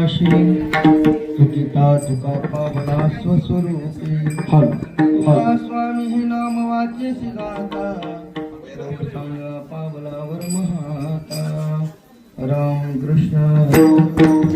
नाशी तुकिता तुका पावला स्वस्वरूपी स्वामी हे नाम वाच्य सिगाता सांगा पावलावर महाता राम कृष्ण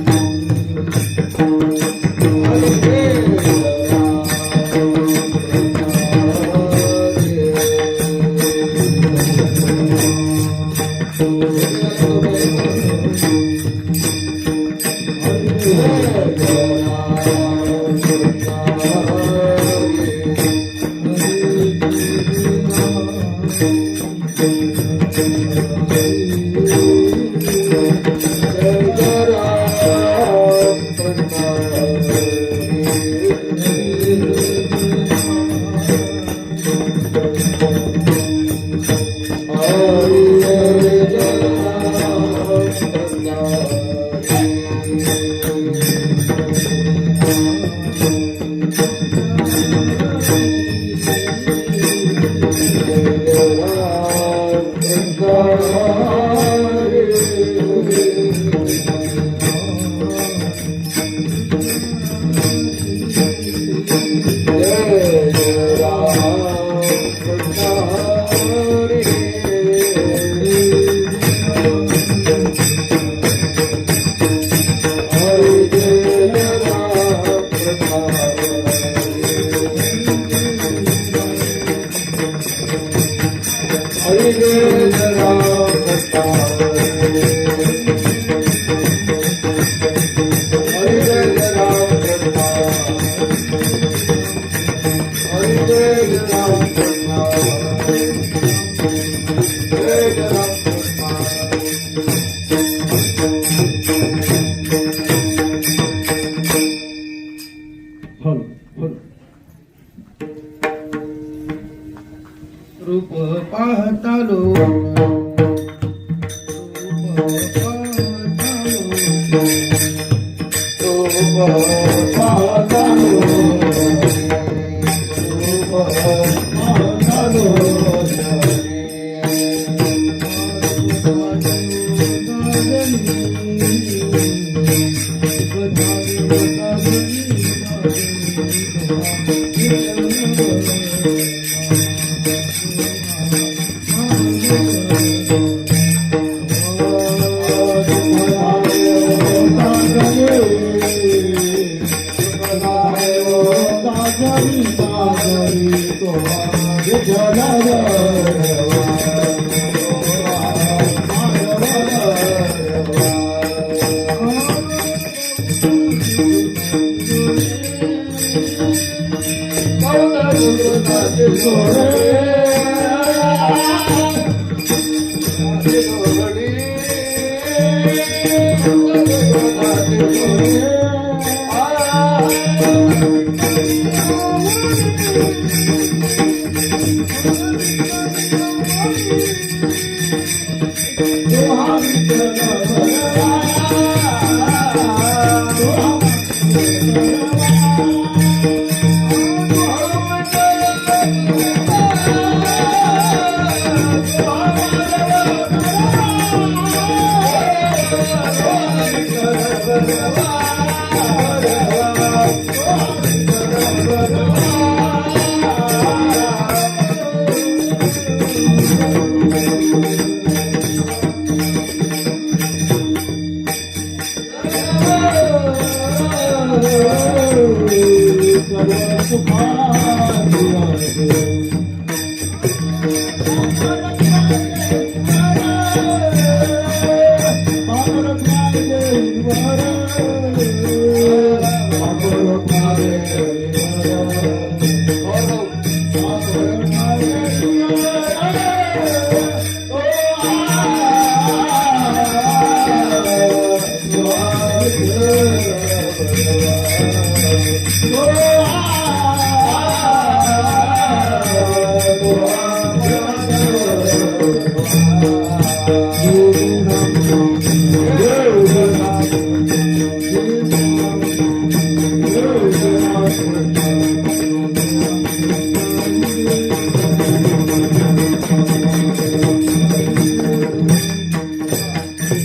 रूप पाहतालो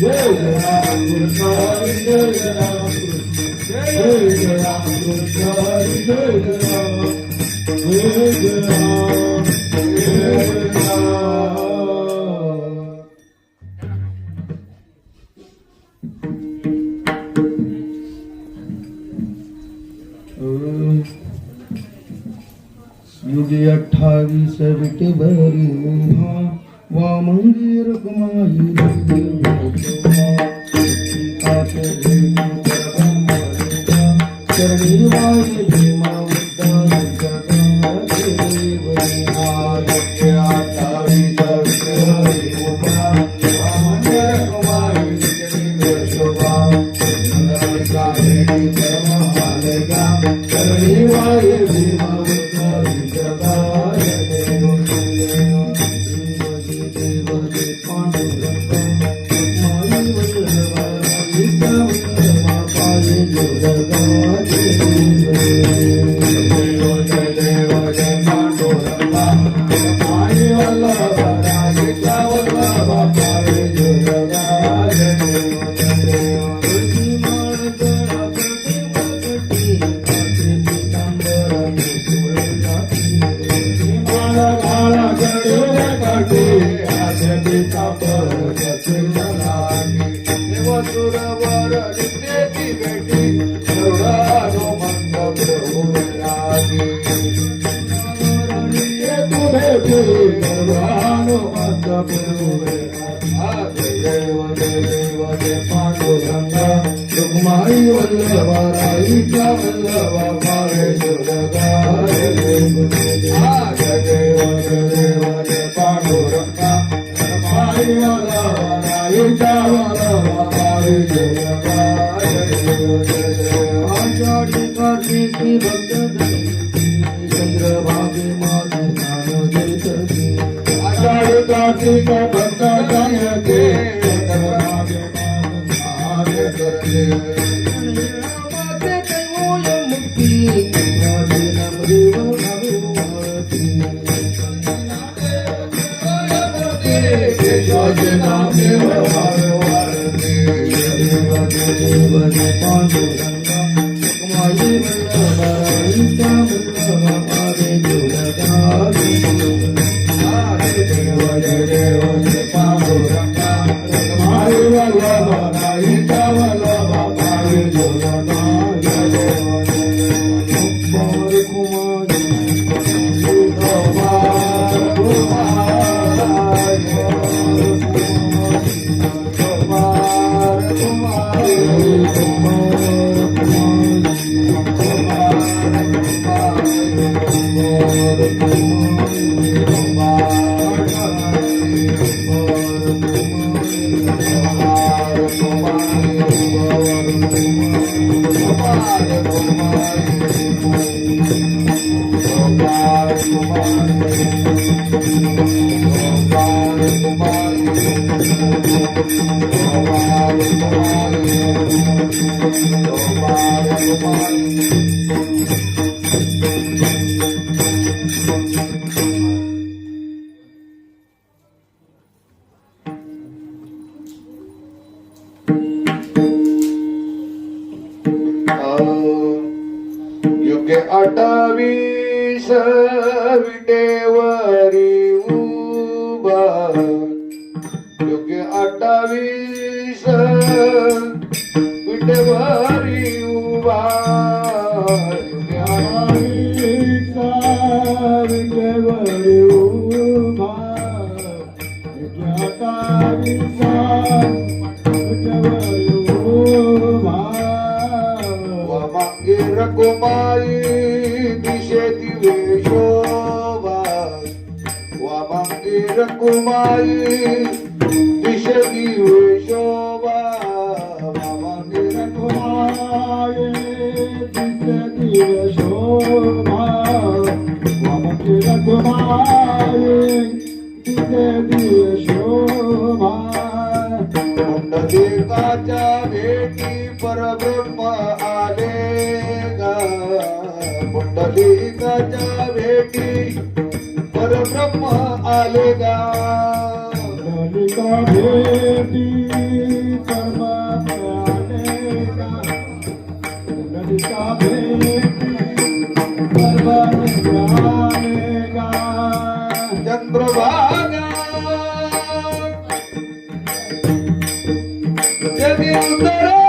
Jai Ram Krishna Jai Ram Krishna जय जय कृष्ण हरी जय जय राम जय राम युगे 28 विटे भरी उभा वामंगी रखमाई चरणी वाई भीमा रुक्माई वल्लभा राईचा वल्लभा पावे दुर्गा पांडुरंगा रुक्माई वल्लभा राईचा वल्लभा पावे दुर्गा आषाढी कार्तिकी भक्त चंद्रभागे माते स्नान जयते आषाढी कार्तिक भक्त जयते युगे 28 विटेवरी उभा युगे 28 विटेवरी उभा युगे 28 विटेवरी उभा युगे 28 रकुमाई दिशे दिवे शोभा वामांगी रकुमाई दिशे दिवे शोभा वामांगी रकुमाई दिशे दिवे शोभा वामांगी रकुमाई दिशे दिवे शोभा पुंडलिकाच्या भेटी परब्रह्म आले पुंडलिकाच्या भेटी परब्रह्म आले गा पुंडलिका भेटी परब्रह्म आले गा ललिता भेटी पर्वत जाएगा चंद्रभागा जगी उतरा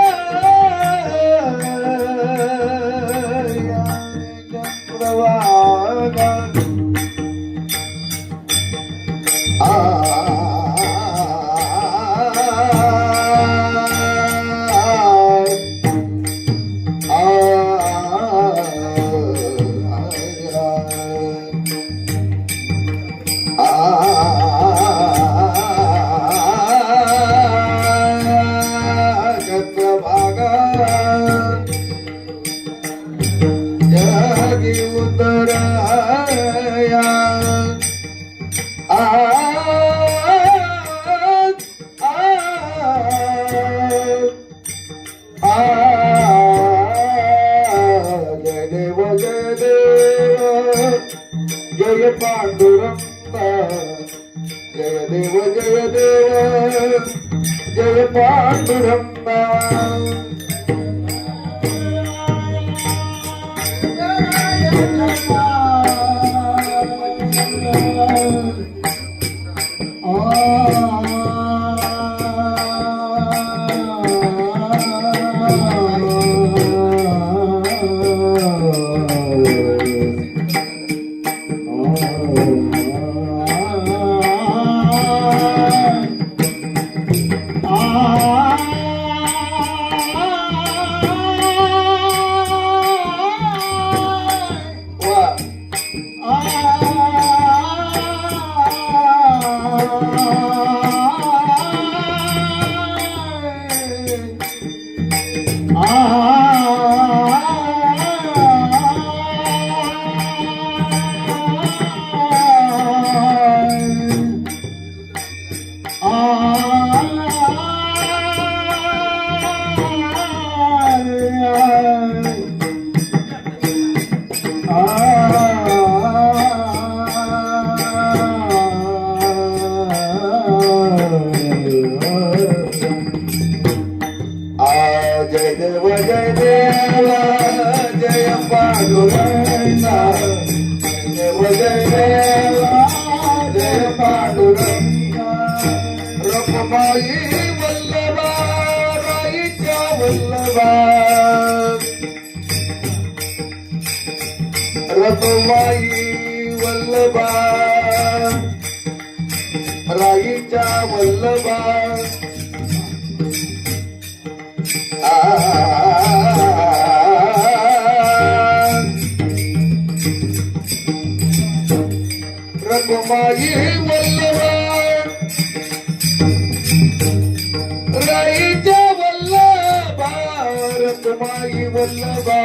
चंद्रभागा जगी उतराया जय देव जय देव जय पांडुरंग जय देव जय देव जय पांडुरंग जय देव जय देव जय पांडुरंग देव जय देव जय पांडुरंग रखमाई वल्लभा राईच्या वल्लभा रखमाई वल्लभा राईच्या वल्लभा रखमाई वल्लभा राईच्या वल्लभा रखमाई वल्लभा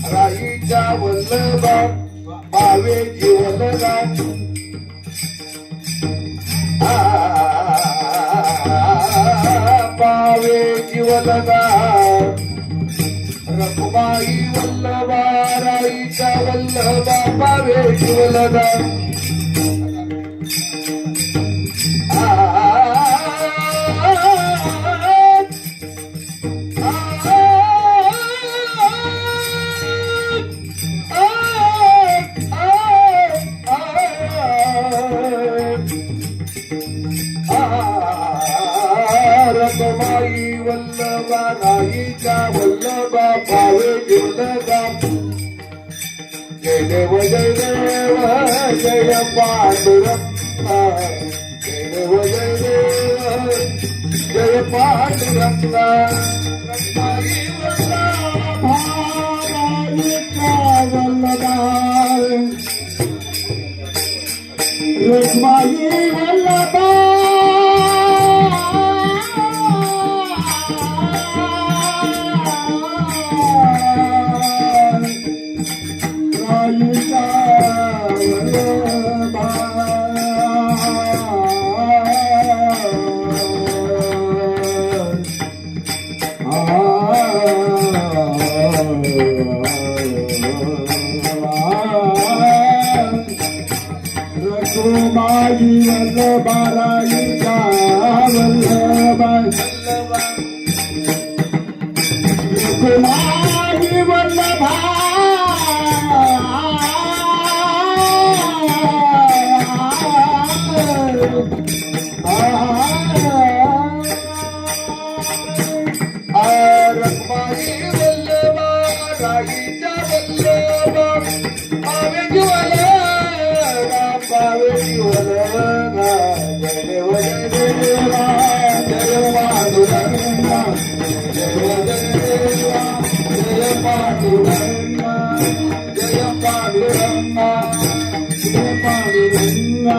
राईच्या वल्लभा पावेची वल्लभा पावेची वल्लभा रखमाई वल्लभा राईच्या वल्लभा पावेची वल्लभा रखमाई वल्लभा राईच्या वल्लभा पावेची वल्लभा जय देव जय देव जय पांडुरंग जय देव जय देव जय पांडुरंग रखमाई वल्लभा राईच्या वल्लभा रखमाई वल्लभा रखमाई वल्लभा पांडुरंगा जय पांडुरंगा जय पांडुरंगा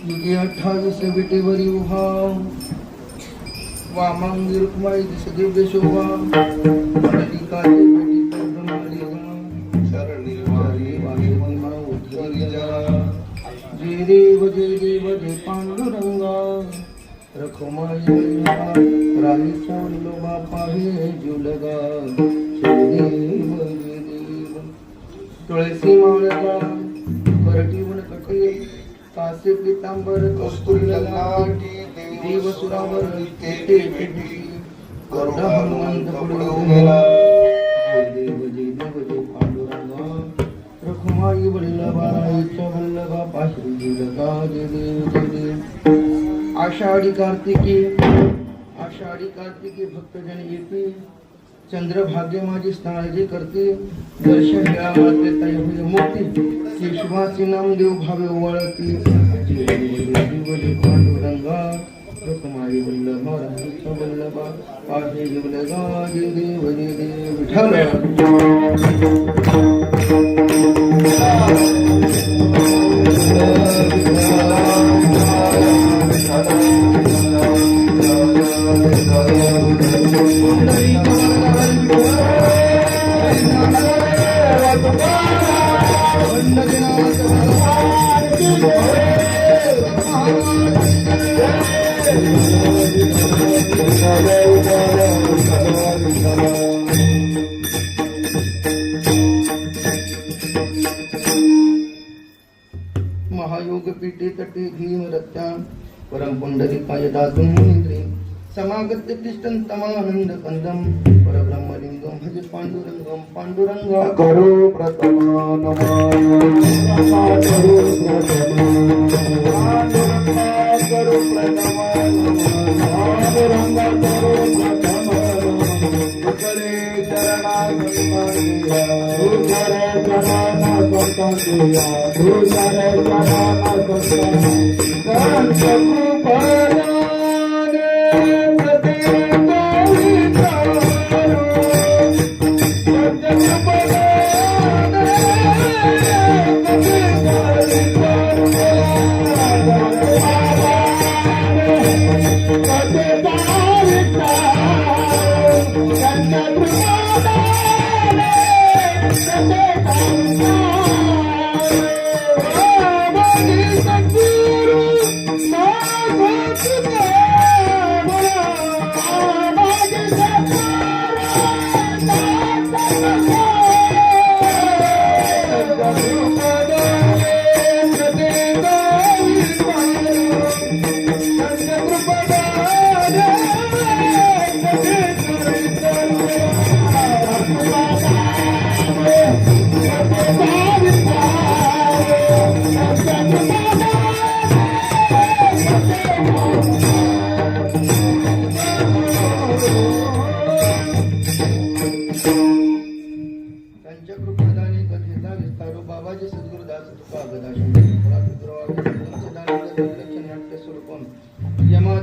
युगे 28 विटेवरी उभा वामांगी रुक्माई दिस दिव्य शोभा मंडलिकाचे भेटी पौर्णमारी शरणी वारी महिमा उद्धरी जरा जय देव जय पांडुरंगा रखुमाई राही सोडलो बापा हे जुलगा जय देव तुळसी माळगा करटी वन कटे कासे पितांबर कस्तुरी लाटी देव सुरावर तेटे पेटी गरुड हनुमंत पडून गेला जय देव पांडुरंगा रखुमाई वल्लभा राईच्या वल्लभा पाश्री जुलगा जय देव आषाढी कार्तिकी भक्तजन येते चंद्रभाग्य माझी स्नाळजी करते दर्शन मिळावते तय होईल मोठी केशवाचे नामदेव भावे ओवाळती पांडुरंगा रखुमाई वल्लभा राहीच्या वल्लभा पाहे जुलगा जय देव विठ्ठल महायोग पीठे तटे भीम रत्या परम पुंडलिकाय दातुं मुनींद्रे समागत्य तिष्ठन् तमानंद कंदम परब्रह्मलिंगम भज पांडुरंगम पांडुरंगा करो प्रथम नमः करो प्रथम पांडुरंगा करो प्रथम करे चरणा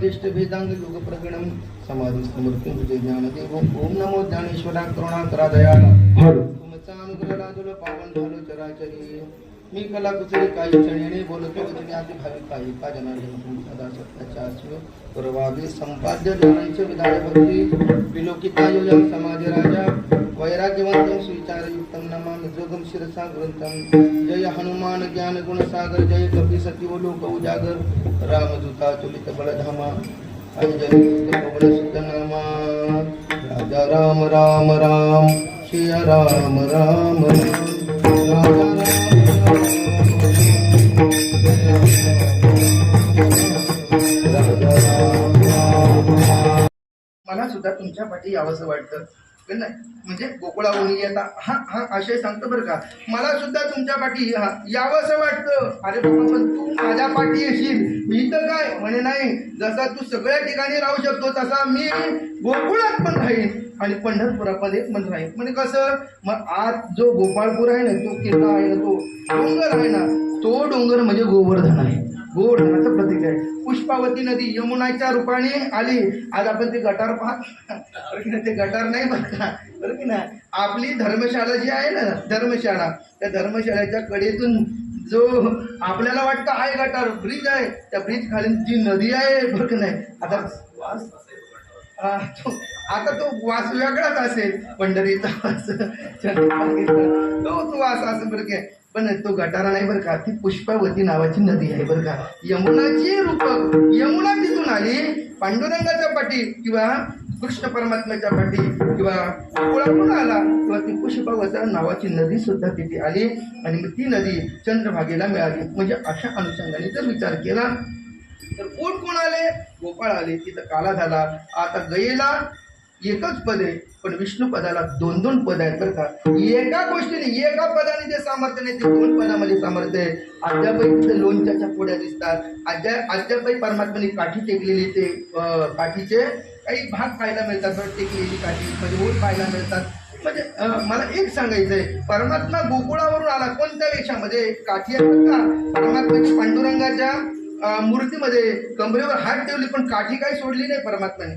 समाधिष्ट भेदांग योग प्रगणम समाधिस्थ मृत्युंजय ज्ञानदेव ओम नमो ज्ञानेश्वरा करुणा दयाला तुमचा अनुग्रह लादलो पावन झालो चराचरी मी कला कुचरी काही चणीने बोलतो वचने आधी भावी काही का जनार्दन सदा सत्याच्या आश्रय परवादी संपाद्य ज्ञानांचे विधाय भक्ती विलोकिता योजन समाज राजा वैराग्यवंतम सुविचारयुक्तम नमामि जोगम शिरसा ग्रंथम जय हनुमान ज्ञान गुण सागर जय कपी सती लोक उजागर रामदूता तुलित बलधामा अंजनी पवन सुत नामा राजा राम राम राम श्री राम राम राम मला सुद्धा तुमच्या पाठी यावंसं वाटतं नाही म्हणजे गोकुळाहून येता हा हा आशय सांगतो बरं का मला सुद्धा तुमच्या पाठी यावंसं वाटतं अरे बाबा पण तू माझ्या पाठी येशील मी तर काय म्हणे नाही जसा तू सगळ्या ठिकाणी राहू शकतो तसा मी गोकुळात पण राहीन आणि पंढरपुरामध्ये पण राहीन म्हणजे कसं मग आज जो गोपाळपूर आहे ना तो किल्ला आहे ना तो डोंगर आहे ना तो डोंगर म्हणजे गोवर्धन आहे गोवर्धनाचं प्रतीक आहे पुष्पावती नदी यमुनाच्या रूपाने आली आज आपण ते गटार पाहत ते गटार नाही बरं की नाही आपली धर्मशाळा जी आहे ना धर्मशाळा त्या धर्मशाळेच्या कडेतून जो आपल्याला वाटतं आहे गटार ब्रिज आहे त्या ब्रिज खाली जी नदी आहे बरं की नाही आता आता तो वास वेगळाच असेल पंढरीचा वास तो वास असेल बरं काय पण तो गटारा नाही बरं का ती पुष्पावती नावाची नदी आहे बरं का यमुनाची रूपक यमुना तिथून आली पांडुरंगाच्या पाठी किंवा कृष्ण परमात्म्याच्या पाठी किंवा गोकुळातून आला किंवा ती पुष्पावती नावाची नदी सुद्धा तिथे आली आणि ती नदी चंद्रभागेला मिळाली म्हणजे अशा अनुषंगाने जर विचार केला तर कोण आले गोपाळ आले तिथं काला झाला आता गयेला एकच पद आहे पण विष्णू पदाला दोन दोन पद आहेत बरं का एका गोष्टीने एका पदाने जे सामर्थ्य नाही ते दोन पदामध्ये सामर्थ्य आहे अद्यापही तिथे लोणच्याच्या पोड्या दिसतात अद्यापही परमात्म्याने काठी टेकलेली ते काठीचे काही भाग पाहायला मिळतात टेकलेली काठी म्हणजे ओठ पाहायला मिळतात म्हणजे मला एक सांगायचंय परमात्मा गोकुळावरून आला कोणत्या वेशामध्ये काठी आहे का परमात्म्याच्या पांडुरंगाच्या मूर्तीमध्ये कमरेवर हात ठेवली पण काठी काही सोडली नाही परमात्म्याने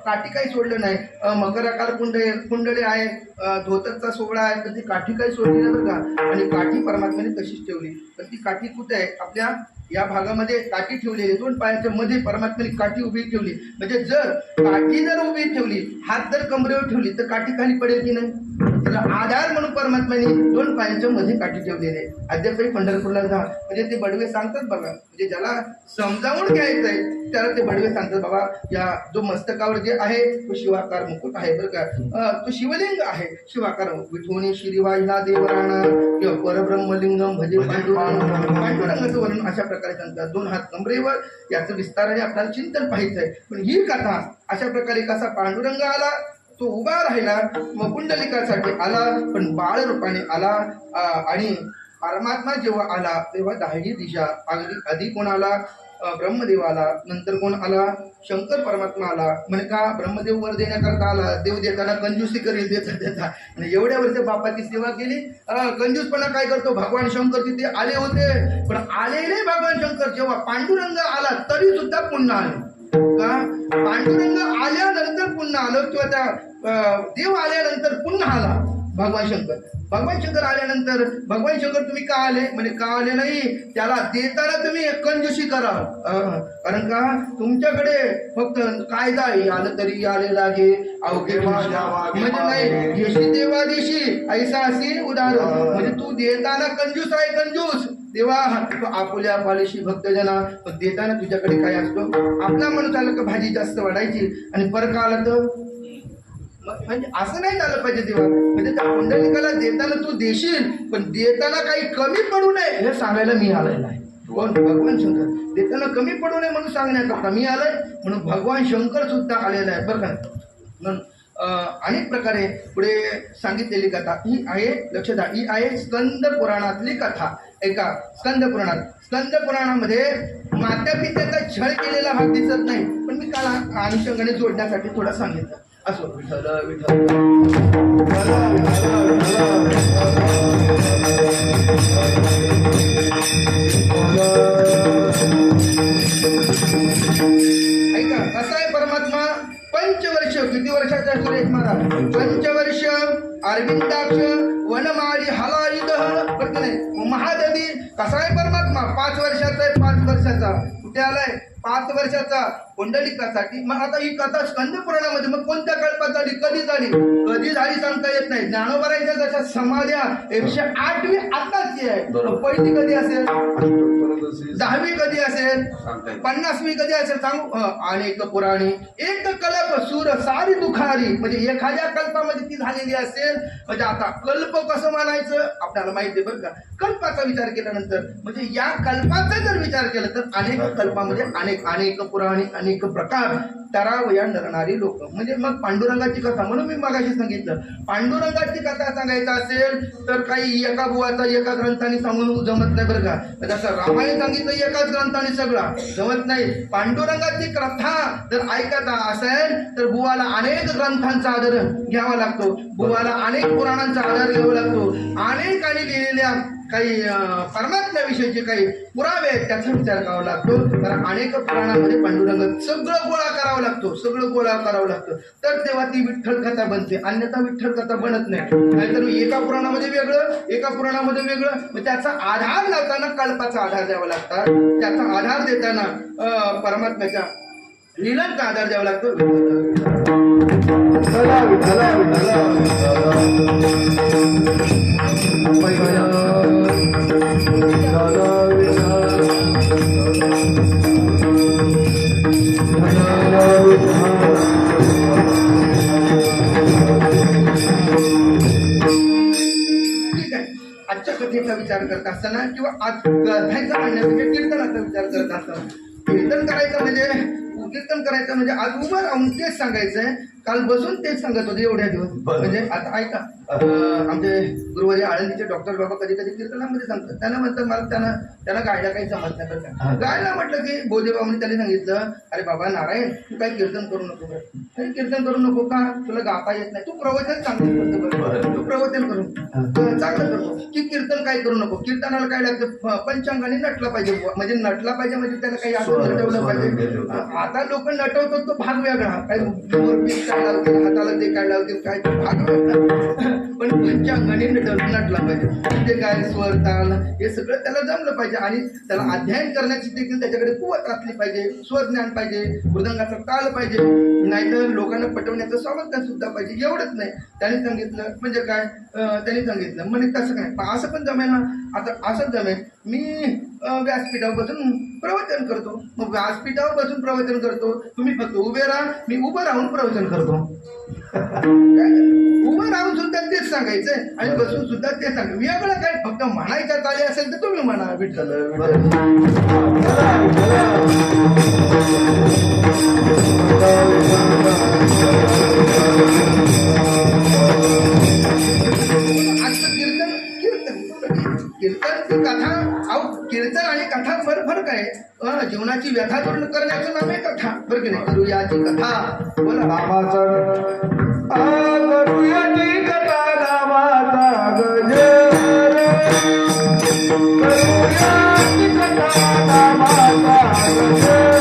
काठी काही सोडलं नाही मकराकार कुंडले आहे धोतरचा सोहळा आहे पण ती काठी काही सोडली नाही बरं का आणि काठी परमात्म्याने तशीच ठेवली पण ती काठी कुठे आहे आपल्या या भागामध्ये काठी ठेवलेली दोन पायाच्या मध्ये परमात्म्याने काठी उभी ठेवली म्हणजे जर काठी जर उभी ठेवली हात जर कमरेवर ठेवली तर काठी खाली पडेल की नाही त्याला आधार म्हणून परमात्म्याने दोन पायांच्या मध्ये काठी ठेवलेली आहे अद्यापही पंढरपूरला जा म्हणजे ते बडवे सांगतात बघा म्हणजे ज्याला समजावून घ्यायचंय त्याला ते बडवे सांगतात बाबा या जो मस्तकावर जे आहे तो शिवाकार मुकुट आहे बरं का तो शिवलिंग आहे शिवाकार विठोनी श्रीवाहिला देवराणा किंवा परब्रह्मलिंगम भजे पांडुरंगाचं वर्णन अशा प्रकारे सांगतात दोन हात कमरेवर याचं विस्ताराने आपल्याला चिंतन पाहायचंय पण ही कथा अशा प्रकारे कसा पांडुरंग आला तो उभा राहिला मग कुंडलिकासाठी आला पण बाळ रूपाने आला आणि परमात्मा जेव्हा आला तेव्हा दाहिनी दिशा आधी कोण आला ब्रह्मदेव आला नंतर कोण आला शंकर परमात्मा आला म्हणे का ब्रह्मदेव वर देण्याकरता आला देव देताना कंजूसी करेल देता आणि एवढ्या वर्ष बापाची सेवा केली कंजूसपणा काय करतो भगवान शंकर तिथे आले होते पण आलेले भगवान शंकर जेव्हा पांडुरंग आला तरी सुद्धा पुन्हा आले का पांडुरंग आल्यानंतर पुन्हा आलं किंवा त्या देव आल्यानंतर पुन्हा आला भगवान शंकर आल्यानंतर भगवान शंकर तुम्ही का आले म्हणजे का आले नाही त्याला देताना तुम्ही कंजूसी करा कारण का तुमच्याकडे फक्त कायदा आलं तरी आले लागे अवघे म्हणजे नाही घेशी देवा देशी ऐसा असे उदाहरण म्हणजे तू देताना कंजूस आहे कंजूस तेव्हा आपुल्या पालिशी भक्तजना देताना तुझ्याकडे काय असतो आपला म्हणून आलं का भाजी जास्त वाढायची आणि परत आला तर म्हणजे असं नाही झालं पाहिजे तेव्हा म्हणजे त्या पुंडलिकाला देताना तू देशील पण देताना काही कमी पडू नये हे सांगायला मी आलेला आहे कोण भगवान शंकर देताना कमी पडू नये म्हणून सांगण्याकरता मी आलोय म्हणून भगवान शंकर सुद्धा आलेला आहे बरं का म्हणून अनेक प्रकारे पुढे सांगितलेली कथा ही आहे लक्षात द्या ही आहे स्कंद पुराणातली कथा एका स्कंद पुराणामध्ये मात्या पित्याचा छळ केलेला भाग दिसत नाही पण मी काल अनुषंगाने जोडण्यासाठी थोडा सांगितलं असो विठ्ठल विठ्ठल कसा आहे परमात्मा? पंचवर्ष, किती वर्षाचा आहे सुरेश महाराज? पंचवर्ष अरविंदाक्ष वनमाळी हलायुध बरं नाही महादधी. कसा आहे परमात्मा? 5 वर्षाचा आहे, 5 वर्षाचा. कुठे आलाय? 5 वर्षाचा पुंडलिकासाठी. मग आता ही कथा स्कंद पुराणामध्ये मग कोणत्या कल्पात झाली, कधी झाली, कधी झाली सांगता येत नाही. ज्ञानोबरांच्या जशा समाध्या 108वी आताची आहे, पहिली कधी असेल, 10वी कधी असेल, 50वी कधी असेल सांगू? अनेक पुराणी एक कल्प सूर सारी दुखारी, म्हणजे एखाद्या कल्पामध्ये ती झालेली असेल. म्हणजे आता कल्प कसं म्हणायचं आपल्याला माहिती आहे बरं का. कल्पाचा विचार केल्यानंतर म्हणजे या कल्पाचा जर विचार केला तर अनेक कल्पामध्ये अनेक पुराणी अनेक प्रकार तरावया नरणारी लोक. म्हणजे मग पांडुरंगाची कथा, म्हणून मी मगाशी सांगितलं पांडुरंगाची कथा सांगायचं असेल तर काही एका बुवाचा एका ग्रंथाने सांगून जमत नाही बरं का. जसं रामायण सांगितलं एकाच ग्रंथाने सगळा जमत नाही. पांडुरंगाची कथा जर ऐकायचा असेल तर बुवाला अनेक ग्रंथांचा आधार घ्यावा लागतो, बुवाला अनेक पुराणांचा आधार घ्यावा लागतो. अनेकांनी लिहिलेल्या काही परमात्म्याविषयीचे काही पुरावे आहेत त्याचा विचार करावा लागतो. कारण अनेक पुराणामध्ये पांडुरंग सगळं गोळा करावं लागतो, सगळं गोळा करावं लागतं, तर तेव्हा ती विठ्ठल कथा बनते. अन्यथा विठ्ठल कथा बनत नाही. नाहीतर एका पुराणामध्ये वेगळं, एका पुराणामध्ये वेगळं. मग त्याचा आधार लावताना कल्पाचा आधार द्यावा लागतात. त्याचा आधार देताना परमात्म्याच्या लीलांचा आधार द्यावा लागतो. आजच्या कथेचा विचार करत असताना किंवा आज गायचा म्हणण्यापेक्षा कीर्तनाचा विचार करत असताना, कीर्तन करायचं म्हणजे आज उभं राहून तेच सांगायचंय. काल बसून तेच सांगत होते एवढ्या दिवस. म्हणजे आता ऐका, आमचे गुरुवारी आळंदीचे डॉक्टर बाबा कधी कधी कीर्तनामध्ये सांगतात. त्यांना म्हणतात मला त्यांना गायला काही समजत नाही बरं का. गायला म्हटलं की बोधेबाबांनी त्यांनी सांगितलं, अरे बाबा नारायण तू काही कीर्तन करू नको. काही कीर्तन करू नको का? तुला गाता येत नाही, तू प्रवचन चांगलं करतो बरं, तू प्रवचन करून चांगलं करतो की कीर्तन काय करू नको. कीर्तनाला काय लागतं? पंचांगाने नटलं पाहिजे. म्हणजे नटला पाहिजे म्हणजे त्याला काही आठवण नटवलं पाहिजे. आता लोक नटवतात तो भाग वेगळा, काही काय लावतील हाताला, ते काय लावतील काय भाग वेगळा. पण पंचांगाने नटला पाहिजे. म्हणजे काय स्वर ताल हे सगळं त्याला जमलं पाहिजे आणि त्याला अध्ययन करण्याची देखील त्याच्याकडे कुवत असली पाहिजे. स्वज्ञान पाहिजे, मृदंगाचा ताल पाहिजे, नाहीतर लोकांना पटवण्याचं सामर्थ्य सुद्धा पाहिजे. एवढंच नाही त्यांनी सांगितलं. म्हणजे काय त्यांनी सांगितलं म्हणजे तसं काय असं पण जमेल ना. आता असंच जमेल, मी व्यासपीठावर बसून प्रवचन करतो. मग व्यासपीठावर बसून प्रवचन करतो, तुम्ही फक्त उभे राहा, मी उभं राहून प्रवचन करतो. उभं राहून सुद्धा तेच सांगायचंय आणि बसून सुद्धा तेच सांगायचं. वेगळं काय फक्त म्हणायच्या चाली असेल तर तुम्ही म्हणा विठ्ठल. कीर्तन कथा, कीर्तन आणि कथा फरक आहे. जीवनाची व्यथा दूर करण्याचं नाव आहे कथा बरं की नाही. करूयाची कथा बोला रामाचा, करूयाची कथा रामाचा गजर, करूयाची कथा रामाचा गजर.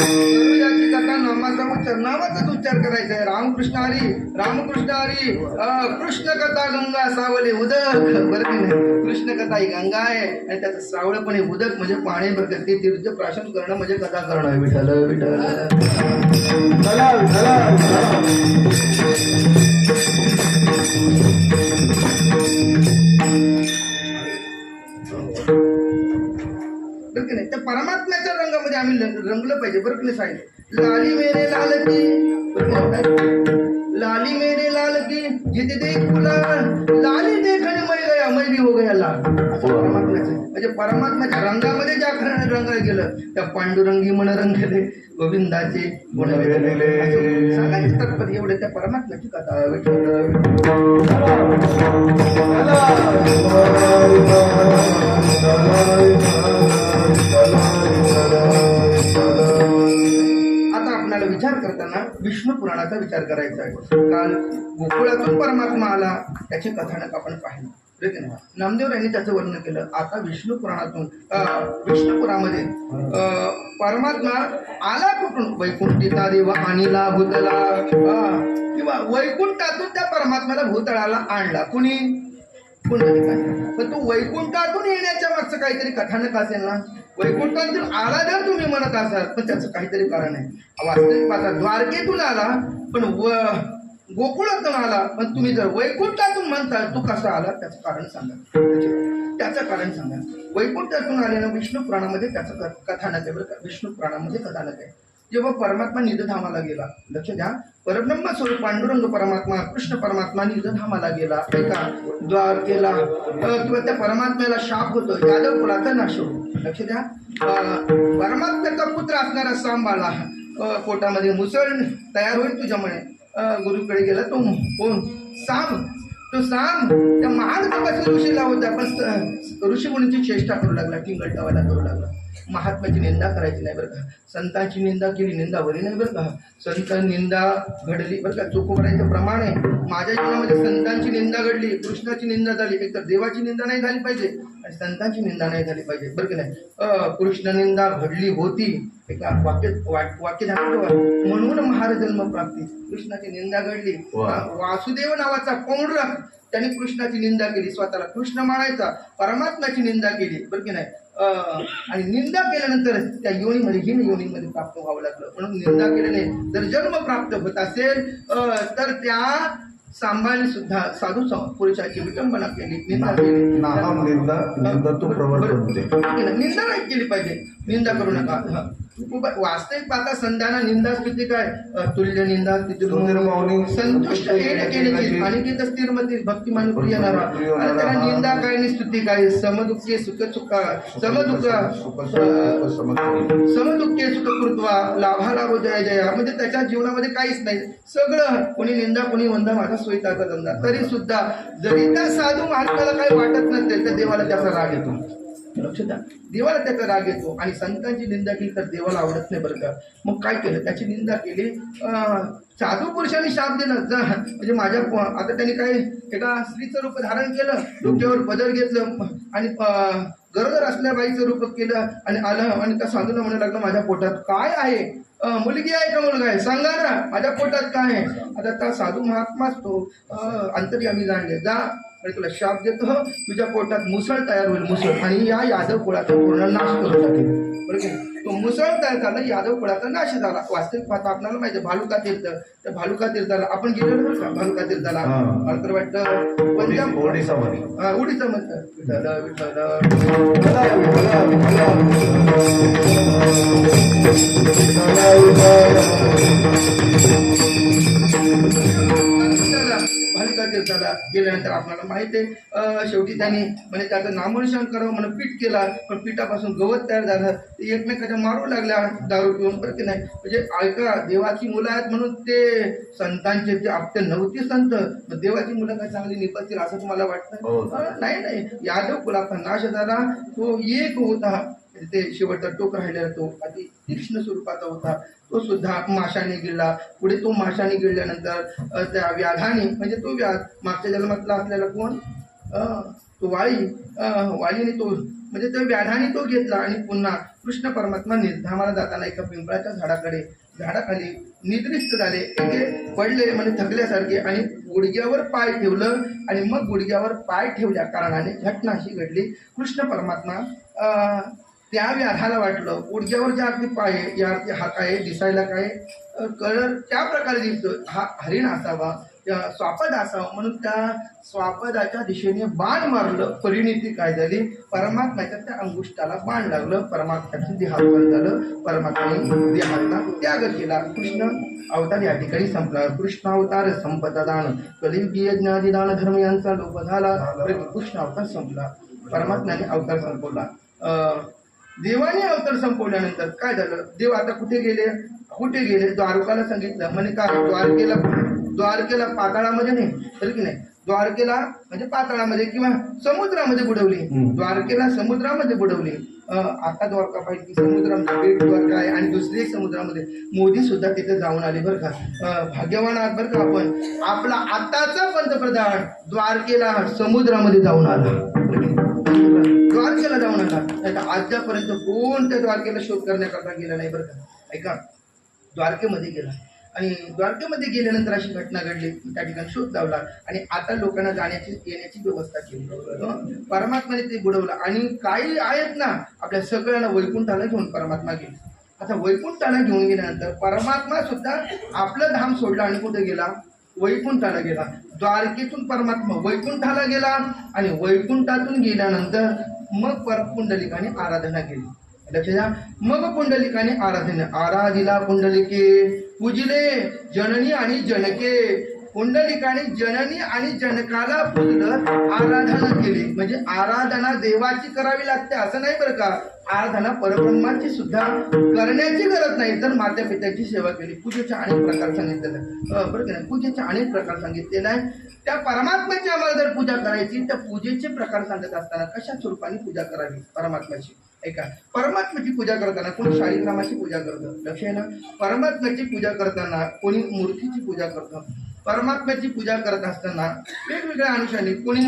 करूयाची कथा नावाचाच उच्चार करायचा आहे. रामकृष्ण हरी, रामकृष्ण हरी. कृष्ण कथा गंगा सावले उदक. बरं की नाही? कृष्ण कथा ही गंगा आहे आणि त्याचं सावळपणे उदक म्हणजे पाणी. बरं ते तीर्थ प्राशन करणं म्हणजे कथा करणं. विठ्ठल विठ्ठल. चला चला बरं की नाही? त्या परमात्म्याच्या रंगामध्ये आम्ही रंगलं पाहिजे. बरं की नाही साहेब? लाली मेरे लाल की, लाली मेरे लाल की जिथे देखूला लाली देखणे मैं भी हो गया लाल. असं परमात्म्याचं म्हणजे परमात्म्याच्या रंगामध्ये ज्या खरं रंगायला गेलं त्या पांडुरंगी मन रंगले गोविंदाचे गुण वेधले. सांगायचं तात्पर्य एवढं त्या परमात्म्याची कथा. आता आपल्याला विचार करताना विष्णू पुराणाचा विचार करायचा आहे. काल गोकुळातून परमात्मा आला त्याचे कथानक आपण पाहिलं. नामदेव यांनी त्याचं वर्णन केलं. आता विष्णू पुराणातून विष्णुपुरामध्ये परमात्मा आला कुठून? वैकुंठीचा देव आणला भूतला, किंवा वैकुंठातून त्या परमात्म्याला भूतळाला आणला. कुणी? पण तो वैकुंठातून येण्याच्या मागचं काहीतरी कथानक असेल ना. वैकुंठातून आला जर तुम्ही म्हणत असाल पण त्याचं काहीतरी कारण आहे. वास्तविक पाहता द्वारकेतून आला पण गोकुळातून आला. पण तुम्ही जर वैकुंठातून म्हणताल तो कसा आला त्याचं कारण सांगा. त्याचं कारण सांगा. वैकुंठातून आलेलं विष्णू पुराणामध्ये त्याचं कथानक आहे. बरं का? विष्णू पुराणामध्ये कथानक आहे. जेव्हा परमात्मा निधधामाला गेला, लक्ष द्या, परब्रह्म स्वरूप पांडुरंग परमात्मा कृष्ण परमात्मा निधधामाला गेला. एका द्वारकेला किंवा त्या परमात्म्याला शाप होतो, यादव कुलाचा नाश होतो. लक्ष द्या, परमात्म्याचा पुत्र असणारा सांबाला पोटामध्ये मुसळ तयार होईल तुझ्यामुळे. गुरुकडे गेला तो कोण? साम. तो साम त्या महान तपस्वी ऋषीला होता पण ऋषी मुनींची चेष्टा करू लागला, टिंगलटावाला करू लागला. महात्म्याची निंदा करायची नाही बरं का. संतांची निंदा केली निंदावरी नाही बरं का. संत निंदा घडली बरं का. चोखोबरायचं प्रमाण आहे. माझ्या जीवनामध्ये संतांची निंदा घडली, कृष्णाची निंदा झाली. एकतर देवाची निंदा नाही झाली पाहिजे आणि संतांची निंदा नाही झाली पाहिजे. बरं की नाही? कृष्ण निंदा घडली होती. एका वाक्य झालं म्हणून महारजन्म प्राप्ती. कृष्णाची निंदा घडली. वासुदेव नावाचा पौंड्रक त्याने कृष्णाची निंदा केली, स्वतःला कृष्ण मानायचा, परमात्म्याची निंदा केली. बरं की नाही? आणि निंदा केल्यानंतर त्या योनीमध्ये हीन योनीमध्ये प्राप्त व्हावं लागलं. म्हणून निंदा केल्याने जर जन्म प्राप्त होत असेल तर त्या सांभाळणे सुद्धा साधू पुरुषाची विटंबना केली, निंदा केली. निंदा नाही केली पाहिजे. निंदा करू नका. वास्तविक पाहता संतांना निंदा स्तुती काय? तुल्य निंदा स्तुती संतुष्ट केली आणि ती स्थिरमती भक्तिमान प्रिय नरा. आणि त्याला निंदा काय आणि स्तुती काय? समदुःखे सुख चुका समदुःखे सुख कृत्वा लाभा लाभो जय जया. म्हणजे त्याच्या जीवनामध्ये काहीच नाही. सगळं कोणी निंदा कोणी वंदा माझा सोयीचा धंदा. तरी सुद्धा जरी त्या साधू महात्म्याला काही वाटत नसेल तर देवाला त्याचा राग येतो. लक्ष द्या, देवाला त्याचा राग येतो. आणि संतांची निंदा केली तर देवाला आवडत नाही बरं का. मग काय केलं? त्याची निंदा केली. साधू पुरुषांनी शाप दिला म्हणजे माझ्या आता त्यांनी काय एका स्त्रीचं रूप धारण केलं, डोक्यावर पदर घेतलं आणि गरोदर असल्या बाईचं रूप केलं आणि आलं आणि त्या साधूला म्हणू लागलं माझ्या पोटात काय आहे? मुलगी आहे का मुलगा आहे? सांगा ना, माझ्या पोटात काय आहे? आता त्या साधू महात्माच तो अंतर्यामी जाणले. जा आणि तुला शाप देतो, तुझ्या पोटात मुसळ तयार होईल, मुसळ, आणि या यादव कुळाचा पूर्ण नाश करू शकेल. बरोबर? तो मुसळ तयार झाला, यादव कुळाचा नाश झाला. वास्तविक पाहता आपल्याला माहिती भालुका तीर्थ, त्या भालुका तीर्थाला आपण गेलो बरं का. भालुका तीर्थाला मला तर वाटतं पंजाब उडीसा म्हणतात. भालुका तीर्थाला गेल्यानंतर आपल्याला माहिती आहे शेवटी त्यांनी म्हणजे त्याचं नामोनिशान करावं म्हणून पीठ केला. पण पिठापासून गवत तयार झालं. ते एकमेकाच्या मारू लागल्या दारू पिऊन. बरं की नाही? म्हणजे ऐका, देवाची मुलं आहेत म्हणून ते संतांचे जे आपटे नव्हती संत, देवाची मुलं काय चांगली निपजतील असं तुम्हाला वाटतं? नाही. यादव कुलाचा नाश झाला. तो एक होता, ते शेवटचा टोक राहिलेला तो अति तीक्ष्ण स्वरूपाचा होता. तो सुद्धा माशाने गिळला. पुढे तो माशाने गिळल्यानंतर त्या व्याधाने म्हणजे तो व्याध मागच्या जन्मातला असलेला कोण? तो वाळीने तो म्हणजे त्या व्याधाने तो घेतला आणि पुन्हा कृष्ण परमात्मा निर्धामाला जाताना एका पिंपळाच्या झाडाखाली निद्रिस्त झाले, ते पडले म्हणजे थकल्यासारखे आणि गुडघ्यावर पाय ठेवलं आणि मग गुडघ्यावर पाय ठेवल्या कारणाने घटना अशी घडली. कृष्ण परमात्मा त्या व्याधाला वाटलं गुडघ्यावर ज्या अर्थी पाय आहे या अर्थी हात आहे, दिसायला काय कलर त्या प्रकारे दिसतो, हा हरिण असावा, स्वापद असावा, म्हणून त्या स्वापदाच्या दिशेने बाण मारलं. परिणिती काय झाली, परमात्म्याच्या त्या अंगुष्ठाला बाण लागलं, परमात्म्याचं देहावसान झालं, परमात्म्याने देहाचा त्याग केला. कृष्ण अवतार या ठिकाणी संपला. कृष्ण अवतार संपदा दान, कलियुगी यज्ञादी दान धर्म यांचा लोप झाला. कृष्ण अवतार संपला, परमात्म्याने अवतार संपवला. देवाने अवतार संपवल्यानंतर काय झालं, देव आता कुठे गेले, द्वारकाला सांगितलं म्हणे का द्वारकेला पाताळामध्ये नाही तर की नाही, द्वारकेला म्हणजे पाताळामध्ये किंवा समुद्रामध्ये बुडवली, द्वारकेला समुद्रामध्ये बुडवली. आता द्वारका पाहिजे समुद्रामध्ये बेट द्वारका आहे आणि दुसरी एक समुद्रामध्ये. मोदी सुद्धा तिथे जाऊन आले बरं का, भाग्यवान आहात बरं का आपण. आपला आताचा पंतप्रधान द्वारकेला समुद्रामध्ये जाऊन आला, द्वारकेला जाऊन आला. नाही आजच्यापर्यंत कोण त्या द्वारकेला शोध करण्याकरता गेला नाही बरं का. ऐका, द्वारकेमध्ये गेला आणि द्वारकेमध्ये गेल्यानंतर अशी घटना घडली, त्या ठिकाणी शोध लावला आणि आता लोकांना जाण्याची येण्याची व्यवस्था केली. परमात्माने ते बुडवलं आणि काही आहेत ना आपल्या सगळ्यांना वैकुंठाला घेऊन परमात्मा गेले. आता वैकुंठाला घेऊन गेल्यानंतर परमात्मा सुद्धा आपलं धाम सोडलं आणि कुठे गेला, वैकुंठाला गेला. द्वारकेतून परमात्मा वैकुंठाला गेला आणि वैकुंठातून गेल्यानंतर मग पुंडलिकाने आराधना केली. लक्ष द्या, मग पुंडलिकाने आराधिला पुंडलिके पूजिले जननी आणि जनके. पुंडलिकाने जननी आणि जनकाला पूजलं, आराधना केली. म्हणजे आराधना देवाची करावी लागते असं नाही बरं का, आराधना परब्रह्माची सुद्धा करण्याची गरज नाही, तर माता पित्याची सेवा केली. पूजेचे अनेक प्रकार सांगितलेले बरं का, पूजेचे अनेक प्रकार सांगितलेले आहे. त्या परमात्म्याची आम्हाला जर पूजा करायची, त्या पूजेचे प्रकार सांगत असताना कशा स्वरूपाने पूजा करावी परमात्म्याची. ऐका, परमात्म्याची पूजा करताना कोणी शालिग्रामाची पूजा करतं, लक्ष आहे ना. परमात्म्याची पूजा करताना कोणी मूर्तीची पूजा करतं. परमात्म्याची पूजा करत असताना वेगवेगळ्या अनुषंगाने कोणी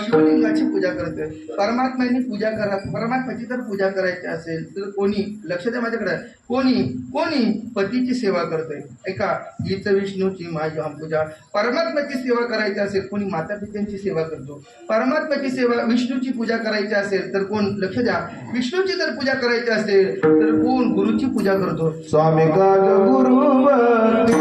शिवलिंगाची पूजा करते. परमात्म्याची जर पूजा करायची असेल तर कोणी, लक्ष द्या माझ्याकडे, कोणी पतीची सेवा करतोय. ऐका, हीच विष्णूची माझी पूजा. परमात्म्याची सेवा करायची असेल कोणी माता पित्यांची सेवा करतो. परमात्म्याची सेवा विष्णूची पूजा करायची असेल तर कोण, लक्ष द्या, विष्णूची जर पूजा करायची असेल तर कोण गुरुची पूजा करतो. स्वामी काग गुरुवती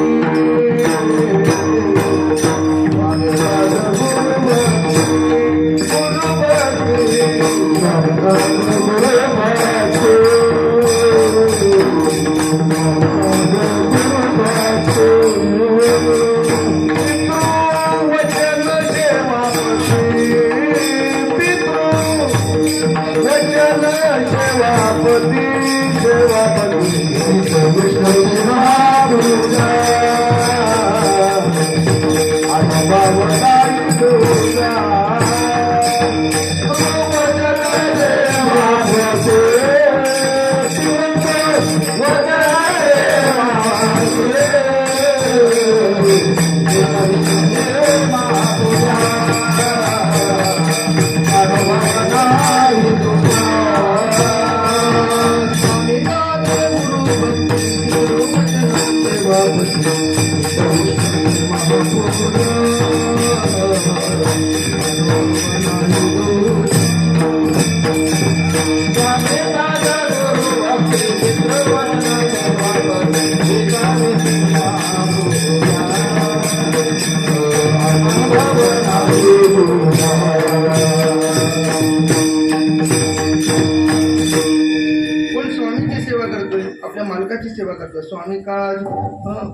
मालकाची सेवा करतो, स्वामी का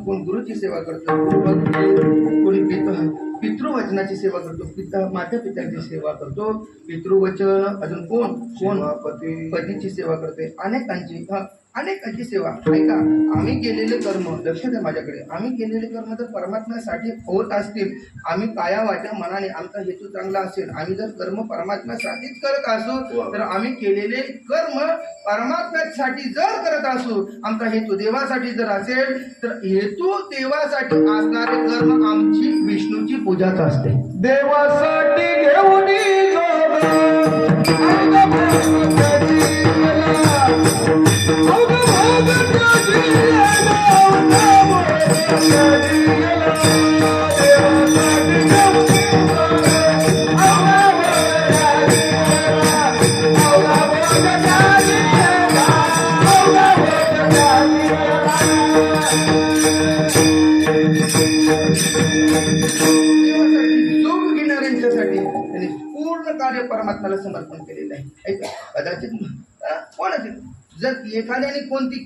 कोण गुरुची सेवा करतो, कोणी पितृवचनाची सेवा करतो, माता पित्याची सेवा करतो, पितृवचन, अजून कोण पतीची सेवा करते, अनेकांची सेवा. ऐका, आम्ही केलेले कर्म, लक्ष द्या माझ्याकडे, आम्ही केलेले कर्म जर परमात्म्यासाठी होत असतील, आम्ही काया वाट्या मनाने आमचा हेतू चांगला असेल, आम्ही जर कर्म परमात्म्यासाठीच करत असू तर आम्ही केलेले कर्म परमात्म्यासाठी जर करत असू, आमचा हेतू देवासाठी जर असेल तर हेतू देवासाठी असणारे कर्म आमची विष्णूची पूजाच असते. देवासाठी घेऊन देवासाठी जोग घेणाऱ्यांच्यासाठी त्यांनी पूर्ण कार्य परमात्म्याला समर्पण केलेलं आहे. ऐका, कदाचित कोणाची जर एखाद्याने कोणती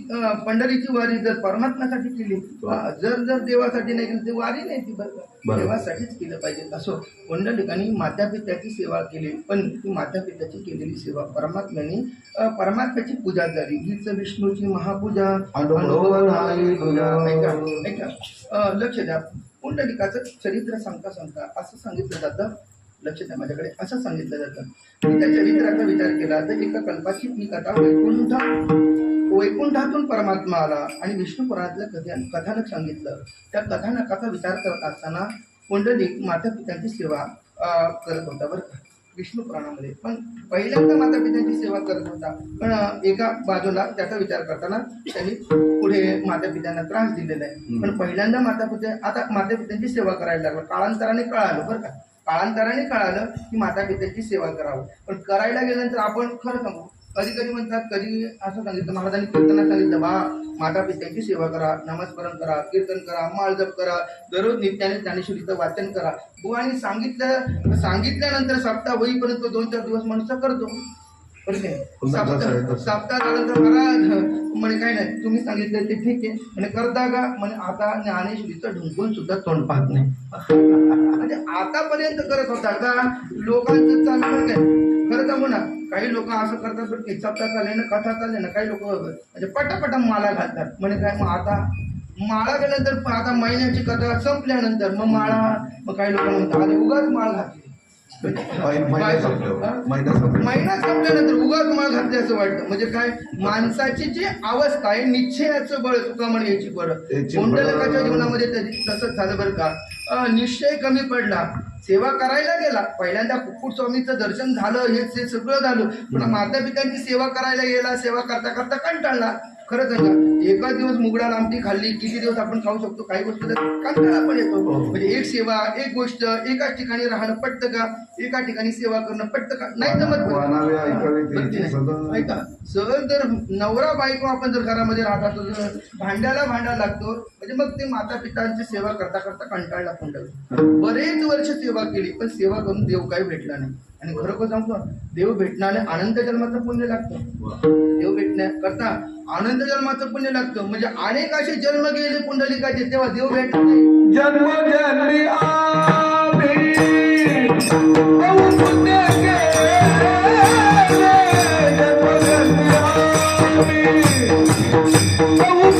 पंढरीची वारी जर परमात्म्यासाठी केली, जर देवासाठी नाही केली ती वारी नाही, ती देवासाठीच केलं पाहिजे. असो पुंडलिकांनी मातापित्याची सेवा केली, पण ती मातापित्याची केलेली सेवा परमात्म्याची पूजा झाली. हीच विष्णूची महापूजा ऐका, लक्ष द्या. पुंडलिकाचं चरित्र सांगता असं सांगितलं जातं, लक्ष द्या माझ्याकडे, असं सांगितलं जातं की त्या चरित्राचा विचार केला तर एका कल्पाची ही कथा वैकुंठातून परमात्मा आला आणि विष्णू पुराणातलं कथानक सांगितलं. त्या कथानकाचा विचार करत असताना पुंडलिक मातापित्यांची सेवा करत होता बरं का, विष्णू पुराणामध्ये. पण पहिल्यांदा मातापित्यांची सेवा करत होता, पण एका बाजूला त्याचा विचार करताना त्यांनी पुढे मातापित्यांना त्रास दिलेला आहे. पण पहिल्यांदा मातापित्यांची सेवा करायला लागला. काळांतराने कळालं बरं का, काळांतराने कळालं की मातापित्यांची सेवा करावं. पण करायला गेल्यानंतर आपण खरं सांगू, कधी कधी म्हणतात, कधी असं सांगितलं महाराजांनी कीर्तनात सांगितलं, मातापित्यांची सेवा करा, नामस्मरण करा, कीर्तन करा, माळजप करा, दररोज नित्याने ज्ञानेश्वरीचं वाचन करा. बुवानी सांगितल्यानंतर सप्ताह होईपर्यंत 2-4 दिवस मनुष्य करतो. सप्ताह झाल्यानंतर महाराज म्हणे काय नाही, तुम्ही सांगितलं ते ठीक आहे म्हणे, करता का म्हणे, आता ज्ञानेश्वरीचं ढुंकून सुद्धा तोंड पाहत नाही. म्हणजे आतापर्यंत करत होता का लोकांचं चाललं काय खरं सांगू ना, काही लोक असं करतात बरं की सप्ताह चालले ना, कथा चालले ना, काही लोक म्हणजे पटापटा माळा घालतात. म्हणे काय, मग आता माळा गेल्यानंतर आता महिन्याची कथा संपल्यानंतर मग माळा, मग काही लोक म्हणतात अरे उगाच माळ घातली, महिना संपल्यानंतर उगाच माळ घातली असं वाटतं. म्हणजे काय, माणसाची जी अवस्था आहे, निश्चयाचं बळ तुका म्हणे याची बळ. पुंडलिकाच्या जीवनामध्ये तसंच झालं बरं का. निश्चय कमी पडला, सेवा करायला गेला. पहिल्यांदा कुक्कुट स्वामीचं दर्शन झालं, हे सगळं झालं, पण मातापित्यांची सेवा करायला गेला. सेवा करता करता कंटाळला. खरं सांगा, एका दिवस मुगडाळ आमटी खाल्ली, किती दिवस आपण खाऊ शकतो? काही गोष्टी कंटाळा पण येतो. म्हणजे एक सेवा, एक गोष्ट, एकाच ठिकाणी राहणं पटतं का? एका ठिकाणी सेवा करणं पटतं का? नाही जमत. ऐका, सहज जर नवरा बायको आपण जर घरामध्ये राहत असतो, भांड्याला भांडा लागतो. म्हणजे मग ते माता पितांची सेवा करता करता कंटाळला पुंडलिक. बरेच वर्ष सेवा केली, पण सेवा करून देव काही भेटला नाही. आणि खरोखर सांगतो, देव भेटणारे अनंत जन्माचं पुण्य लागतं. देव भेटण्याकरता अनंत जन्माचं पुण्य लागतं. म्हणजे अनेक असे जन्म गेले पुंडलिकाचे, तेव्हा देव भेटत नाही. जन्म जन्मी आम्ही पुण्य केले, जन्म जन्मी आम्ही पुण्य केले,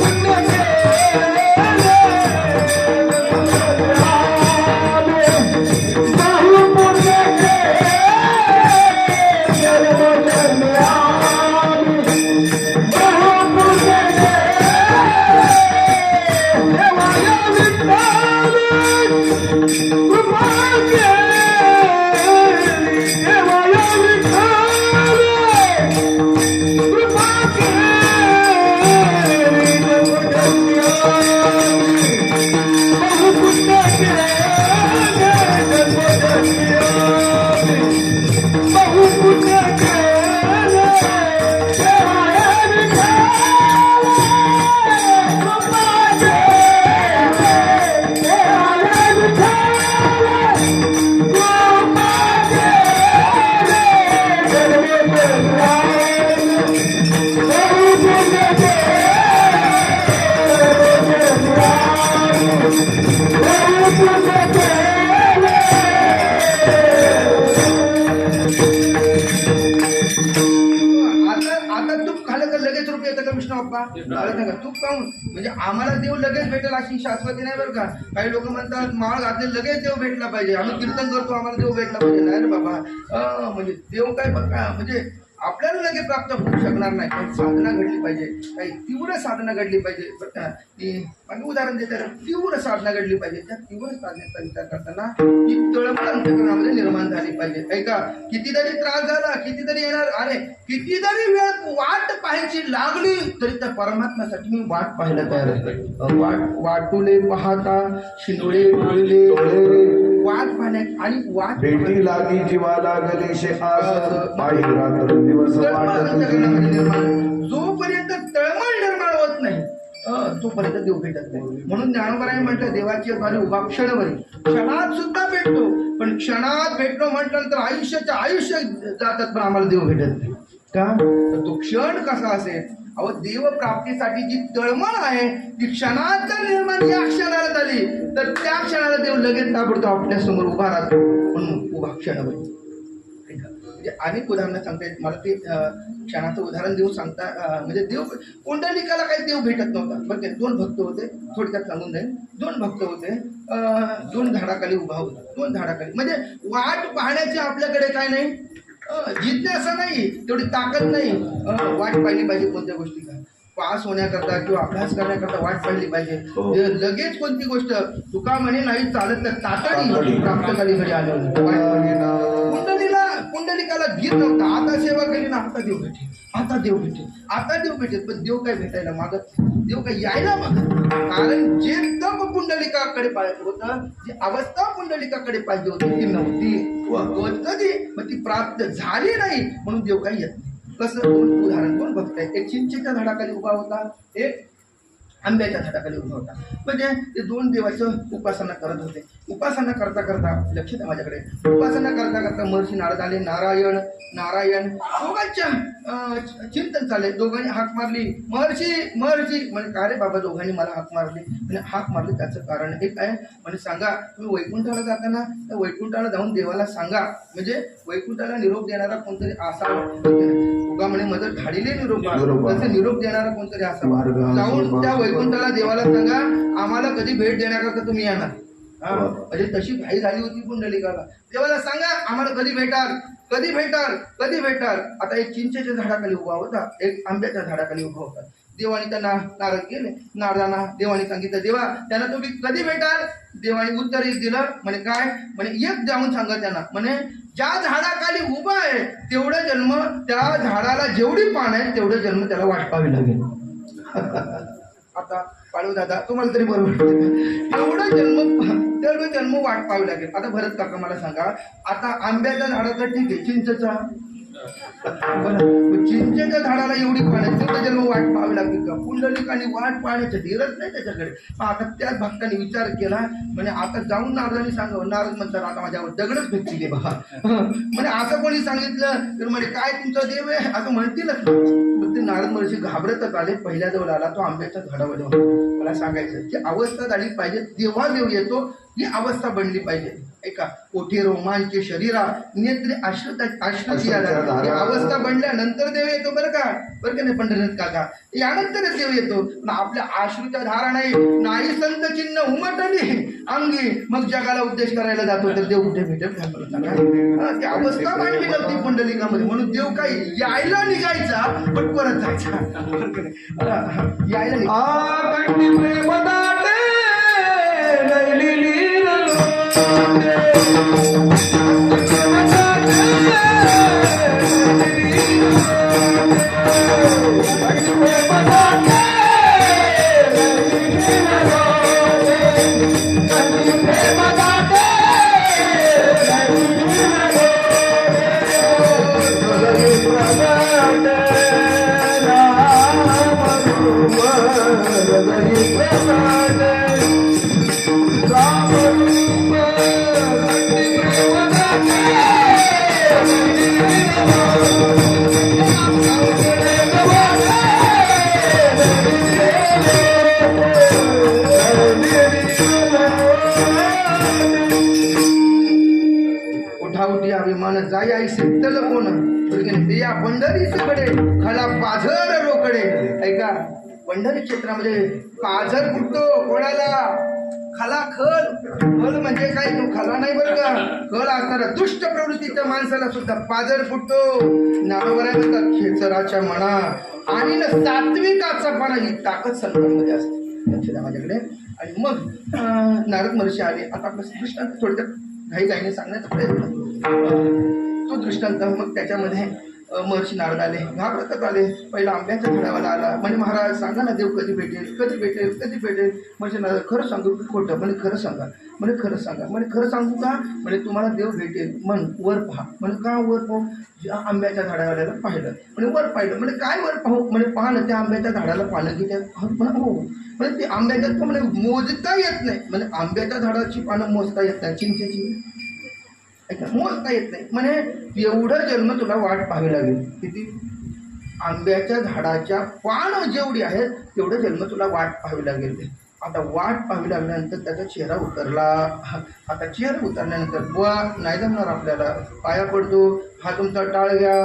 तूप खाऊन म्हणजे आम्हाला देव लगेच भेटेल अशी शाश्वती नाही बरं का. काही लोक म्हणतात माळ घातले लगेच देव भेटला पाहिजे, आम्ही कीर्तन करतो आम्हाला देव भेटला पाहिजे. नाही रे बाबा, म्हणजे देव काय बघा, म्हणजे आपल्याला लगेच प्राप्त होऊ शकणार नाही. काही साधना घडली पाहिजे, काही तीव्र साधना घडली पाहिजे. की मागे उदाहरण देतात, तीव्र साधना घडली पाहिजे. त्या तीव्र साधनेचा विचार करताना ही तळमळ अंतःकरणामध्ये निर्माण झाली पाहिजे. ऐका, कितीतरी त्रास झाला, कितीतरी येणार, अरे कितीतरी वेळ वाट पाहायची लागली तरी त्या परमात्म्यासाठी मी वाट पाहायला तयार आहे. वाटुले पाहता शिंदोळे डोळले, वाट पाहण्यात आणि वाट भेटी लागी जीवा लागले शे आस, पायी रात्र दिवस वाट जोपर्यंत तळमळ निर्माण होत नाही तोपर्यंत देव भेटत नाही. म्हणून ज्ञानोबरांनी म्हटलं, देवाची द्वारे उभा क्षण बरी, क्षणात सुद्धा भेटतो, पण क्षणात भेटलो म्हटलं तर आयुष्याच्या आयुष्य जातात, पण आम्हाला देव भेटत नाही. का? तो क्षण कसा असेल? अहो, देव प्राप्तीसाठी जी तळमळ आहे ती क्षणात जर निर्माण या क्षणाला झाली तर त्या क्षणाला देव लगेच ताबडतोब आपल्या समोर उभा राहतो. म्हणून उभा क्षण बरी. म्हणजे अनेक उदाहरणं सांगता येत मला. ते क्षणाचं उदाहरण देऊन सांगता म्हणजे देव पुंडलिकाला काही देव भेटत नव्हता. बरं, दोन भक्त होते, थोडक्यात सांगून जाईल. दोन भक्त होते, दोन झाडाखाली उभा होता. दोन झाडाखाली म्हणजे वाट पाहण्याची आपल्याकडे काय नाही, जिज्ञासा नाही, तेवढी ताकद नाही. वाट पाहिली पाहिजे कोणत्या गोष्टीला, पास होण्याकरता किंवा अभ्यास करण्याकरता वाट पाहिली पाहिजे. लगेच कोणती गोष्ट तुका म्हणे नाही चालत तर तातडी प्राप्त झाली घडी आलं. पुंडलिकाला गीत नव्हता, आता सेवा केली ना, आता देव भेटेल, आता देव भेटेल, आता देव भेटेल. पण देव काय भेटायला मागत, देव काय यायला मागत. कारण जे तप पुंडलिकाकडे पाहिजे होतं, जी अवस्था पुंडलिकाकडे पाहिजे होती ती नव्हती, मग ती प्राप्त झाली नाही, म्हणून देव काही येत नाही. कसं? दोन उदाहरण दोन भक्त आहेत. एक चिंचेच्या झाडाखाली उभा होता, एक आंब्याच्या झाडाखाली उभा होता. म्हणजे ते दोन देवाचं उपासना करत होते. उपासना करता करता, लक्ष द्या माझ्याकडे, उपासना करता करता महर्षी नारद आले. नारायण नारायण दोघांच्या चिंतन चालले. दोघांनी हाक मारली, महर्षी महर्षी. म्हणजे का रे बाबा दोघांनी मला हाक मारली? म्हणजे हाक मारली त्याचं कारण एक आहे. म्हणजे सांगा, तुम्ही वैकुंठाला जाताना त्या वैकुंठाला जाऊन देवाला सांगा, म्हणजे वैकुंठाला निरोप देणारा कोणतरी असावा. तुका म्हणे मदत धाडीले निरोप, तसे निरोप देणारा कोणतरी असावा. जाऊन त्या वैकुंठाला देवाला सांगा, आम्हाला कधी भेट देण्याकरता तुम्ही येणार. म्हणजे तशी घाई झाली होती पुंडलिकाला. देवाला सांगा आम्हाला कधी भेटाल, कधी भेटाल, कधी भेटाल. आता एक चिंचेच्या झाडाखाली उभा होता, एक आंब्याच्या झाडाखाली उभा होता. देवाने त्यांना नारद गेले. नारदांना देवाने सांगितलं, देवा त्यांना तुम्ही कधी भेटाल? देवाने उत्तर दिलं, म्हणे काय? म्हणे एक जाऊन सांगा त्यांना, म्हणे ज्या झाडाखाली उभा आहे तेवढं जन्म त्या झाडाला जेवढी पान आहे तेवढं जन्म त्याला वाटपावी लागेल. आता पाळू दादा तुम्हाला तरी बरोबर तेवढं जन्म वाट पाहावी लागेल. आता भरत काका मला सांगा, आता आंब्याच्या झाडाचा ठीक आहे, चिंचेचा बरं, चिंचेच्या झाडाला एवढी पाण्यात तेवढं जन्म वाट पाहावी लागेल का? पुंडलिकाने वाट पाहण्याचं धीरच नाही त्याच्याकडे. आता त्याच भक्ताने विचार केला, म्हणजे आता जाऊन नारदांनी सांगावं. नारद म्हणतात, आता माझ्यावर दगडच भेटतील बाबा. म्हणजे असं कोणी सांगितलं तर म्हणे काय तुमचा देव आहे असं म्हणतीलच. ते नारद महर्षी घाबरतच आले. पहिल्या जवळ आला तो आंब्याच्या झाडावर. मला सांगायचं की अवस्था झाली पाहिजे तेव्हा देव येतो, ही अवस्था बनली पाहिजे. ऐका, ओठे रोमांचे शरीरा नेत्री आश्रित अवस्था बनल्यानंतर देव येतो. बरं का? बरं का नाही पंढरनाथ काका? यानंतरच देव येतो. आपल्या आश्रित धारा नाही संत चिन्ह उमटली अंगी, मग जगाला उद्देश करायला जातो तर देव कुठे भेटेल काय मला सांगा? ती अवस्था मांडली नव्हती पुंडलिकामध्ये. म्हणून देव काही यायला निघायचा पण परत जायचा. यायला जाई आई सिद्धल कोण ते या पंढरीकडे खला पाझर रोकडे. ऐका, पंढरी क्षेत्रामध्ये पाझर फुटतो कोणाला? खला खल म्हणजे काय तो खला नाही बरं का, खल असणारा दुष्ट प्रवृत्तीच्या माणसाला सुद्धा पाजर फुटतो. नारोबर आहे म्हणतात खेचराच्या मना आणि ना सात्विकाचा पणा ही ताकद संतांमध्ये असते. लक्ष द्या माझ्याकडे. आणि मग नारद महर्षी आले. आता आपलं दृष्टांत थोडक्यात घाईने सांगण्याचा प्रयत्न करू. तो दृष्टांत मग त्याच्यामध्ये महर्षी नारद आले, घाबरत आले. पहिला आंब्याच्या झाडावाला आला, म्हणजे महाराज सांगा ना देव कधी भेटेल, कधी भेटेल, कधी भेटेल. म्हणजे नारद खरं सांगू की खोटं, म्हणजे खरं सांगा, म्हणजे खरं सांगा, म्हणजे खरं सांगू का, म्हणजे तुम्हाला देव भेटेल. म्हण वर पहा. म्हणजे का वर पाहू, आंब्याच्या झाडावाल्याला पाहिलं, म्हणजे वर पाहिलं, म्हणजे काय वर पाहू, म्हणजे पहा ना त्या आंब्याच्या झाडाला पानं की त्या हो, म्हणजे ते आंब्याच्यात पण म्हणजे मोजता येत नाही. म्हणजे आंब्याच्या झाडाची पानं मोजता येत नाही, चिंचेची मोजता येत नाही. म्हणजे एवढं जन्म तुला वाट पाहावी लागेल. किती? आंब्याच्या झाडाच्या पान जेवढी आहेत तेवढं जन्म तुला वाट पाहावी लागेल. आता वाट पाहावी लागल्यानंतर त्याचा चेहरा उतरला. आता चेहरा उतरल्यानंतर बुवा नाही जमणार आपल्याला, पाया पडतो, हा तुमचा टाळ घ्या,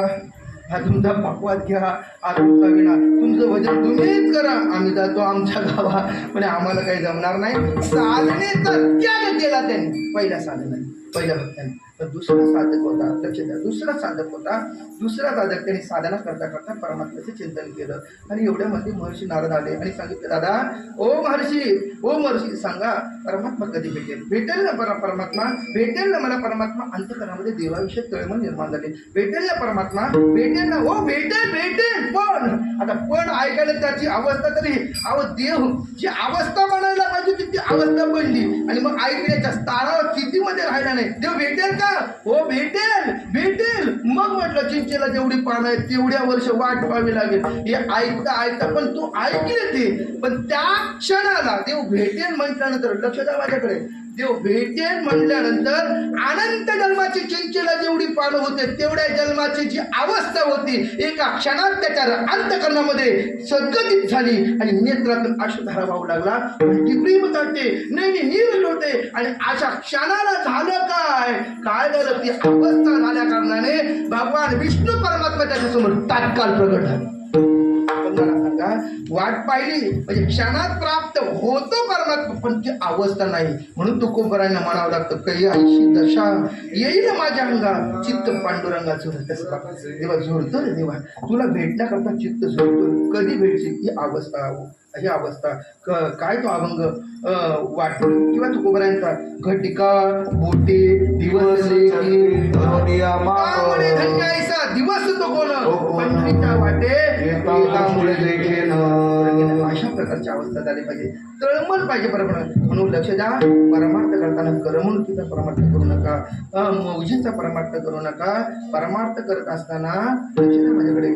हा तुमचा पाकवाद घ्या, हा तुमचा विना, तुमचं भजन तुम्हीच करा, आम्ही जातो आमच्या गावा, म्हणजे आम्हाला काही जमणार नाही. साधनेचा त्याग केला त्यांनी पहिल्या साधना, पहिल्या भक्तांनी. तर दुसरा साधक होता, लक्ष द्या, दुसरा साधक होता. दुसरा साधक त्यांनी साधना करता करता परमात्म्याचे चिंतन केलं. आणि एवढ्यामध्ये महर्षी नारद आले आणि सांगितलं, दादा ओ महर्षी सांगा परमात्मा कधी भेटेल? भेटेल ना परमात्मा, भेटेल ना मला परमात्मा. अंतःकरणामध्ये देवाविषयी तळमळ निर्माण झाले. भेटेल ना परमात्मा, भेटेल ना, हो भेटेल भेटेल. पण आता पण ऐकायला त्याची अवस्था तरी, अहो देव जी अवस्था बनायला पाहिजे ती अवस्था बनली आणि मग ऐकण्याच्या स्थानावर स्थितीमध्ये राहिला नाही. देव भेटेल का? हो भेटेल भेटेल. मग म्हटलं चिंचेला जेवढी पानं आहेत तेवढ्या वर्ष वाट पाहावी लागेल. हे ऐकता ऐकता पण तू ऐकले ते, पण त्या क्षणाला देव भेटेल म्हटल्यानंतर, लक्ष द्या माझ्याकडे, देव भेटेल म्हटल्यानंतर अनंत जन्माची चिंचेला जेवढी पानं होते तेवढ्या जन्माची जी अवस्था होती एका क्षणात त्याच्या अंतःकरणामध्ये सद्गतीत झाली आणि नेत्रातून अश्रुधारा वाहू लागला. ती प्रेम ताटते, नेहमी नीर लोटे. आणि अशा क्षणाला झालं काय झालं? ती अवस्था झाल्या कारणाने भगवान विष्णू परमात्मा त्याच्यासमोर तात्काळ प्रगट झाले. सांगा, वाट पाहिली म्हणजे क्षणात प्राप्त होतो परमात्मा, पण ती अवस्था नाही. म्हणून तुकोबरांना म्हणावं लागतं, काही ऐशी दशा येईल माझ्या अंगा, चित्त पांडुरंगाचं होतं. देवा झोडतो रे देवा, तुला भेटण्याकरता चित्त झोडतो. कधी भेटशील? ही अवस्था, ही अवस्था काय तो अभंग वाटतो किंवा तुकोबरांचा घटिका बोटे दिवस दिवस तो कोण पंढरीच्या वाटे, अशा प्रकारची अवस्था झाली पाहिजे. तळमळ पाहिजे परमार्थ. म्हणून लक्ष द्या, परमार्थ करताना करमणुकीचा परमार्थ करू नका, मौजीचा परमार्थ करू नका. परमार्थ करत असताना लक्ष द्या माझ्याकडे,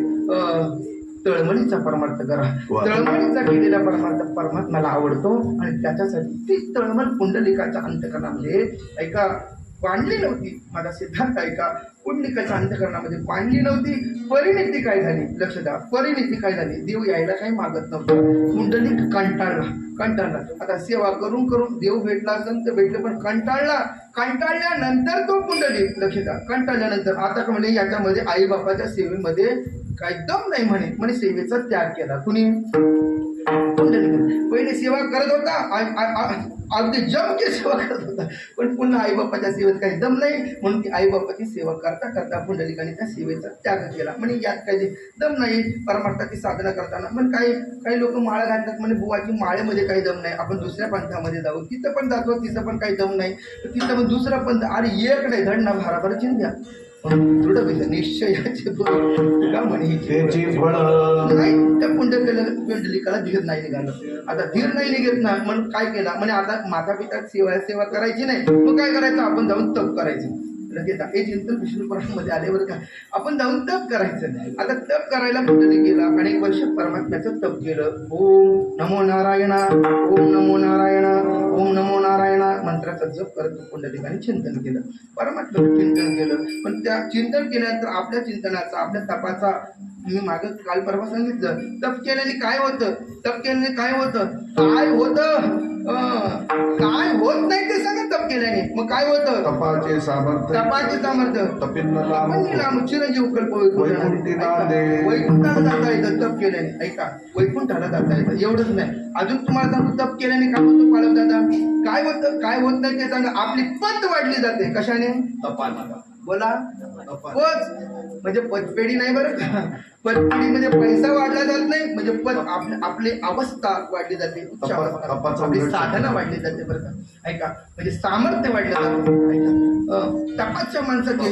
तळमळीचा परमार्थ करा. तळमळीचा केलेला परमार्थ परमात्म्याला आवडतो आणि त्याच्यासाठी ती तळमळ पुंडलिकाच्या अंतःकरणामध्ये ऐका पांडली नव्हती. माझा सिद्धांत ऐका, पुंडलिकाच्या अंतःकरणामध्ये पांडली नव्हती. परिणिती काय झाली? लक्ष द्या, परिणिती काय झाली? देव यायला काही मागत नव्हतं. पुंडलिक कंटाळला. आता सेवा करून करून देव भेटला, संत भेटले, पण कंटाळल्यानंतर तो पुंडलिक, लक्ष द्या, कंटाळल्यानंतर आता म्हणे याच्यामध्ये आई बापाच्या सेवेमध्ये काही दम नाही म्हणे सेवेचा त्याग केला. कुणी? पुंडलिक. पहिले सेवा करत होता, अगदी जमके सेवा करत होता, पण पुन्हा आईबापाच्या सेवेत काही दम नाही. म्हणून ती आईबापाची सेवा करता करता पुंडलिकाने त्या सेवेचा त्याग केला. म्हणजे यात काही दम नाही. परमार्थाची साधना करताना पण काही लोक माळा घालतात, म्हणजे बुवाची माळेमध्ये काही दम नाही, आपण दुसऱ्या पंथामध्ये जाऊ, तिथं पण जातो, तिथं पण काही दम नाही, तिथं पण दुसरा पंथ, अरे एक नाही धड ना भाराभर चिंध्या दृढ निश्चयाचे का म्हणे नाही. त्या पुंडलिकाला धीर नाही निघालं. आता धीर नाही निघत ना, म्हणून काय केला, म्हणजे आता माता पिता सेवा करायची नाही, मग काय करायचं, आपण जाऊन तप करायचं. लगेच हे चिंतन विष्णू पुराणामध्ये आल्यावर का आपण जाऊन तप करायचं. आता तप करायला पुंडलिक गेला, अनेक वर्ष परमात्म्याचं तप केलं. ओम नमो नारायणा, ओम नमो नारायणा, ओम नमो नारायणा मंत्राचा जप करत पुंडलिकाने चिंतन केलं, परमात्म्याचं चिंतन केलं. पण त्या चिंतन केल्यानंतर आपल्या चिंतनाचा, आपल्या तपाचा, मी मागं काल परवा सांगितलं, तप केल्याने काय होतं, काय होत नाही ते सांगा तप केल्याने. मग काय होतं? तपाचे सामर्थ्य तपाचे सामर्थ्य तपिन्न लांब आपण लांब चिरंजीव कल्प वैकुंठी नांदे. वैकुंठाला जाता येतं तप केल्याने. ऐका, वैकुंठाला जाता येतं. एवढंच नाही, अजून तुम्हाला सांगू तप केल्याने काय होतं पाळत दादा? काय होतं, काय होत नाही ते सांगा. आपली पत वाढली जाते. कशाने? तपाने. बोला. पत म्हणजे पतपेढी नाही बरं का. पतपेढीमध्ये पैसा वाढला जात नाही, म्हणजे पद आपली अवस्था वाढली जाते. उच्च अवस्था, आपली साधना वाढली जाते बरं का. ऐका, म्हणजे सामर्थ्य वाढलं जातं. ऐका, तपाच्या माणसाचे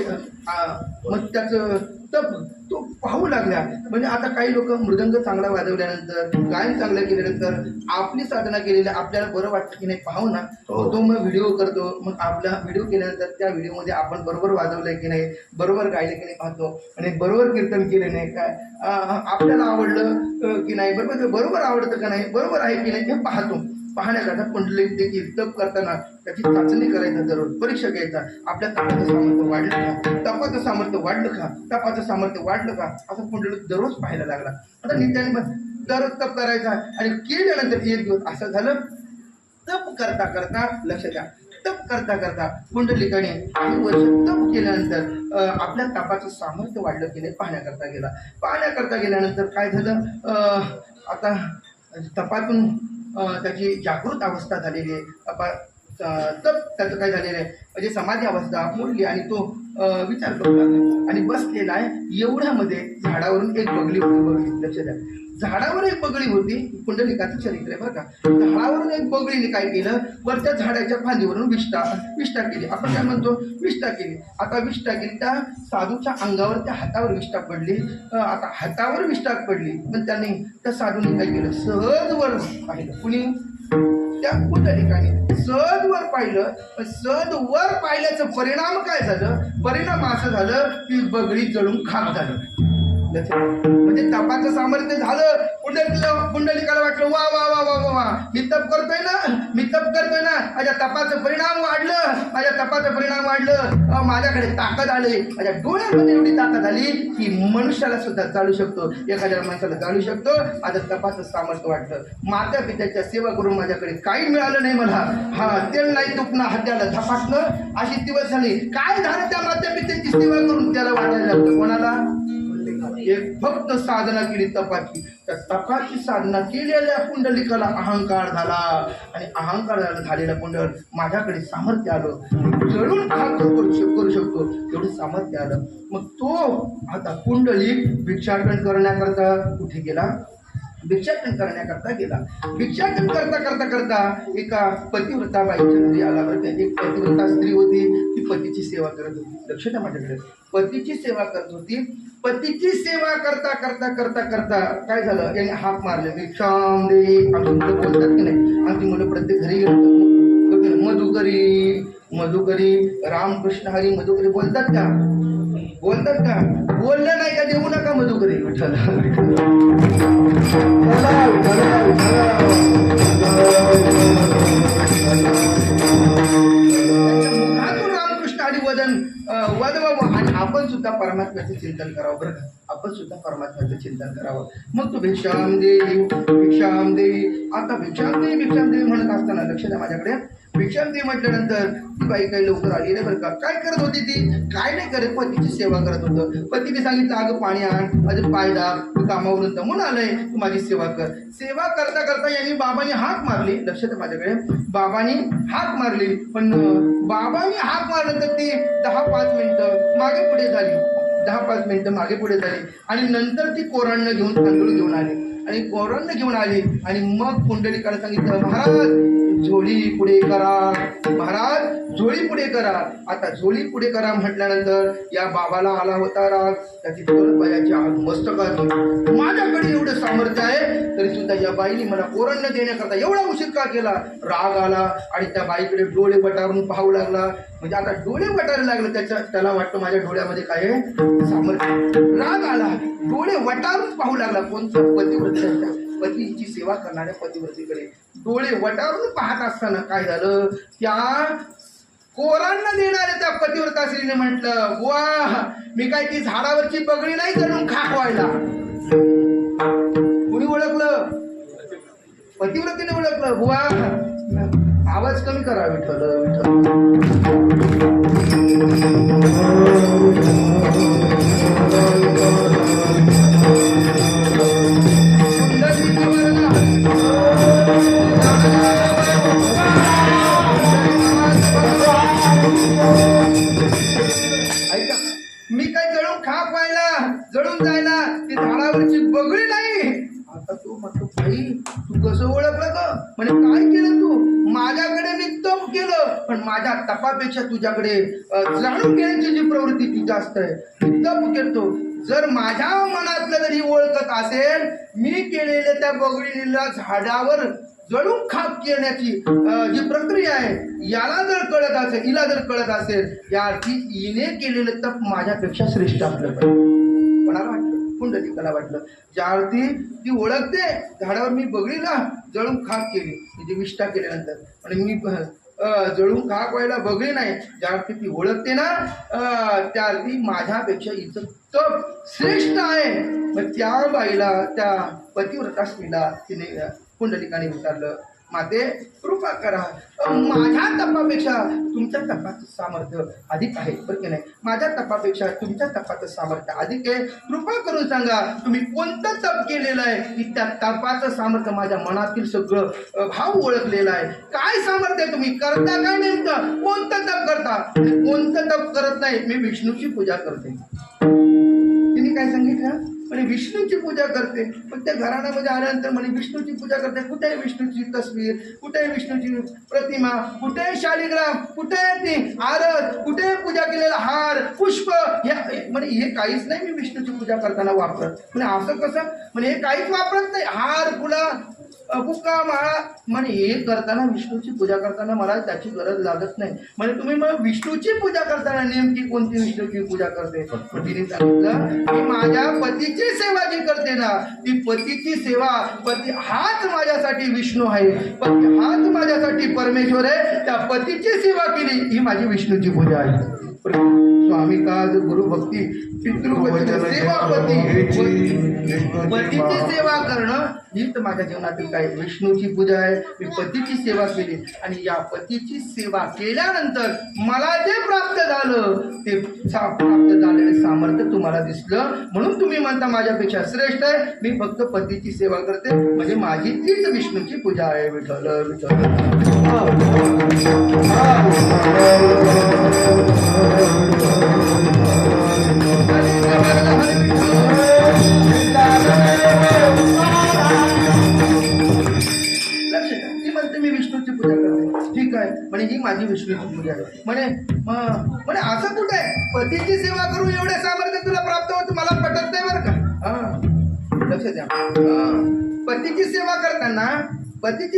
मग त्याचं तप तो पाहू लागल्या. म्हणजे आता काही लोक मृदंग चांगला वाजवल्यानंतर, गायन चांगलं केल्यानंतर, आपली साधना केलेल्या आपल्याला बरं वाटतं की नाही पाहू ना, तो मग व्हिडिओ करतो. मग आपला व्हिडिओ केल्यानंतर त्या व्हिडिओमध्ये आपण बरोबर वाजवलंय की नाही, बरोबर गायलं की नाही पाहतो, आणि बरोबर कीर्तन केले नाही काय, आपल्याला आवडलं की नाही, बरोबर आवडतं का नाही, बरोबर आहे की नाही हे पाहतो. पाहण्याकरता पुंडलिक देखील तप करताना त्याची चाचणी करायचं, जरूर परीक्षा घ्यायचा. आपल्या तपाचं सामर्थ्य वाढलं का, तपाचं सामर्थ्य वाढलं का, तपाचं सामर्थ्य वाढलं का, असं पुंडलिक दररोज पाहायला लागला. आता नित्याने दररोज तप करायचा. आणि केल्यानंतर एक दिवस असं झालं, तप करता करता, लक्ष द्या, तप करता करता पुंडलिकाने काही वर्ष तप केल्यानंतर आपल्या तपाचं सामर्थ्य वाढलं की नाही पाहण्याकरता गेला. पाहण्याकरता गेल्यानंतर काय झालं, आता तपातून त्याची जागृत अवस्था झालेली आहे. तप त्याचं काय झालेलं आहे, म्हणजे समाधी अवस्था मोडली आणि तो विचार करू लागला आणि बसलेला आहे. एवढ्यामध्ये झाडावरून एक बगळी होती. लक्ष द्या, झाडावर एक बगळी होती. पुंडलिकाचं चरित्र आहे बरं का. झाडावरून एक बगळीने काय केलं, वरच्या झाडाच्या फांदीवरून विष्ठा केली. आपण काय म्हणतो, विष्ठा केली. आता विष्ठा केली, त्या साधूच्या अंगावर, त्या हातावर विष्ठा पडली. आता हातावर विष्ठा पडली, पण त्याने, त्या साधूने काय केलं, सहज वर पाहिलं. कुणी? त्या पुंडलिकाने सहज वर पाहिलं. सहज वर पाहिल्याचं परिणाम काय झालं, परिणाम असं झालं की बगळी जळून खाक झालं. म्हणजे तपाचं सामर्थ्य झालं. पुंडलिकाला वाटलं, वा वा वा वा वा वा, मी तप करतोय ना, माझ्या तपाचं परिणाम वाढलं, माझ्याकडे ताकद आली, माझ्या डोळ्यामध्ये एवढी ताकद आली की मनुष्याला सुद्धा चालू शकतो, एखाद्या माणसाला चालू शकतो. माझं तपाचं सामर्थ्य वाटलं. माता पित्याच्या सेवा करून माझ्याकडे काही मिळालं नाही मला. तेल नाही तुपणं, हात्याला झपाटणं, अशी दिवस झाली. काय झालं, त्या माता पित्याची सेवा करून त्याला वाटायला लागलं. कोणाला? एक फक्त साधना केली तपाची. त्या तपाची साधना केलेल्या पुंडलिकाला अहंकार झाला. आणि अहंकार झालेला पुंडलिक, माझ्याकडे सामर्थ्य आलं, जळून खाक करू शकतो, एवढं सामर्थ्य आलं. मग तो आता पुंडलिक भिक्षाटन करण्याकरता कुठे गेला, भिक्षाटन करण्याकरता गेला. भिक्षाटन करता एका पतिव्रता बाईच्या घरी आला. एक पतिव्रता स्त्री होती, ती पतीची सेवा करत होती. लक्ष द्या माझ्याकडे, पतीची सेवा करत होती. पतीची सेवा करता काय झालं, याने हाक मारले, भिक्षाम दे. आमची मुलं बोलतात की नाही, आमची मुलं प्रत्येक घरी गेलो, मधुकरी रामकृष्ण हरी मधुकरी बोलतात का? बोललं नाही का, देऊ नका मधुकरी. रामकृष्ण हरी वदवावं. आणि आपण सुद्धा परमात्म्याचं चिंतन करावं बरं का, आपण सुद्धा परमात्म्याचं चिंतन करावं. मग तो भिक्षाम दे. आता भिक्षाम दे म्हणत असताना, लक्ष द्या माझ्याकडे, भिक्षाम दे म्हटल्यानंतर ती बाई काही लवकर आली नाही बरं का. काय करत होती ती? काय नाही करत, पतीची सेवा करत होतं. पतीने सांगितलं, अगं पाणी आण, माझं पाय दाब, तू कामावरून दमून आलंय, तू माझी सेवा कर. सेवा करता यांनी बाबांनी हाक मारली. लक्षात माझ्याकडे, बाबांनी हाक मारली. पण बाबांनी हाक मारलं तर ती 10-5 मिनिटं मागे पुढे झाली. 10-5 मिनिटं मागे पुढे झाली. आणि नंतर ती कोरांना घेऊन, तांदूळ घेऊन आली. आणि कोरांना घेऊन आली. आणि मग पुंडलिकाला सांगितलं, महाराज झोळी पुढे करा. आता झोळी पुढे करा म्हटल्यानंतर या बाबाला आला होता राग. त्याची तोलपायाची आग मस्तकात, माझ्याकडे एवढं सामर्थ्य आहे तरी सुद्धा या बाईने मला कोरण्य देण्याकरता एवढा उशीर का केला. राग आला आणि त्या बाईकडे डोळे वटारून पाहू लागला. म्हणजे आता डोळे वटायला लागले, त्याला वाटतं माझ्या डोळ्यामध्ये काय आहे, सामर्थ्य. राग आला, डोळे वटारून पाहू लागला. कोणत्या? पतिव्रतेच्या, पतीची सेवा करणाऱ्या पतिव्रतेकडे डोळे वटारून पाहत असताना काय झालं, त्या कोरांना देणाऱ्या त्या पतिव्रता स्त्रीने म्हटलं, वा, मी काय ती झाडावरची पगडी नाही जणून खाकवायला. कुणी ओळखलं? पतिव्रतेने ओळखलं. वा, आवाज कमी करा विठ्ठल विठ्ठल. ऐका, मी काय जळून खाक व्हायला जळून जायला ती झाडावरची बगळी नाही. आता तू म्हटलं भाई तू कसं ओळखलं ग म्हणे काय केलं तू माझ्याकडे मी तप केलं पण माझ्या तपापेक्षा तुझ्याकडे जाणून घेण्याची जी प्रवृत्ती ती जास्त आहे. मी तप करतो जर माझ्या मनातलं जरी ओळखत असेल मी केलेल्या त्या बगळीला झाडावर जळून खाक करण्याची जी प्रक्रिया आहे याला जर कळत असेल हिला जर कळत असेल या अर्थी हिने केलेलं तप माझ्यापेक्षा श्रेष्ठ असलं पाहिजे. कोणाला वाटलं पुंडलिकाला वाटलं ज्या अर्थी ती ओळखते झाडावर मी बगळीला जळून खाक केली म्हणजे विष्ठा केल्यानंतर आणि मी जळून खाक व्हायला बगळी नाही ज्या अर्थी ती ओळखते ना त्या अर्थी माझ्यापेक्षा हिचं तप श्रेष्ठ आहे. मग त्या बाईला त्या पतिव्रता स्त्रीला तिने पुंडलिकाने विचारलं माते कृपा करा माझ्या तपापेक्षा तुमच्या तपाचं सामर्थ्य अधिक आहे बरं की नाही. माझ्या तपापेक्षा तुमच्या तपाचं सामर्थ्य अधिक आहे. कृपा करून सांगा तुम्ही कोणतं तप केलेलं आहे की त्या तपाचं सामर्थ्य माझ्या मनातील सगळं भाव ओळखलेला आहे. काय सामर्थ्य आहे तुम्ही करता काय नेमकं कोणतं तप करता कोणतं तप करत नाही मी विष्णूची पूजा करते. तिने काय सांगितलं म्हणे विष्णूची पूजा करते. पण त्या घराण्यामध्ये आल्यानंतर म्हणे विष्णूची पूजा करते. कुठे आहे विष्णूची तस्वीर कुठे आहे विष्णूची प्रतिमा कुठे आहे शालिग्राम कुठे आहे ती आरत कुठे आहे पूजा केलेला हार पुष्प हे म्हणे हे काहीच नाही मी विष्णूची पूजा करताना वापरत. म्हणे असं कसं म्हणे हे काहीच वापरत नाही हार फुला बुक्का माळा म्हणे हे करताना विष्णूची पूजा करताना मला त्याची गरज लागत नाही. म्हणजे तुम्ही मग विष्णूची पूजा करताना नेमकी कोणती विष्णूची पूजा करते. तिने सांगितलं की माझ्या पतीची सेवा जी करते ना ती पतीची सेवा पती हाच माझ्यासाठी विष्णू आहे पती हाच माझ्यासाठी परमेश्वर आहे. त्या पतीची सेवा केली ही माझी विष्णूची पूजा आहे. स्वामी काज गुरु भक्ती पितृवचन सेवा पतीची सेवा करणं ही तर माझ्या जीवनातील काय विष्णूची पूजा आहे. मी पतीची सेवा केली आणि या पतीची सेवा केल्यानंतर मला जे प्राप्त झालं ते प्राप्त झालेले सामर्थ्य तुम्हाला दिसलं म्हणून तुम्ही म्हणता माझ्यापेक्षा श्रेष्ठ आहे. मी फक्त पतीची सेवा करते म्हणजे माझी तीच विष्णूची पूजा आहे. विठ्ठल विठ्ठल मी विष्णूची पूजा करते ठीक आहे म्हणे ही माझी विष्णूची पूजा आहे. म्हणे असं कुठे आहे पतीची सेवा करून एवढे सामर्थ्य तुला प्राप्त होत मला पटत नाही बरं का. लक्ष द्या पतीची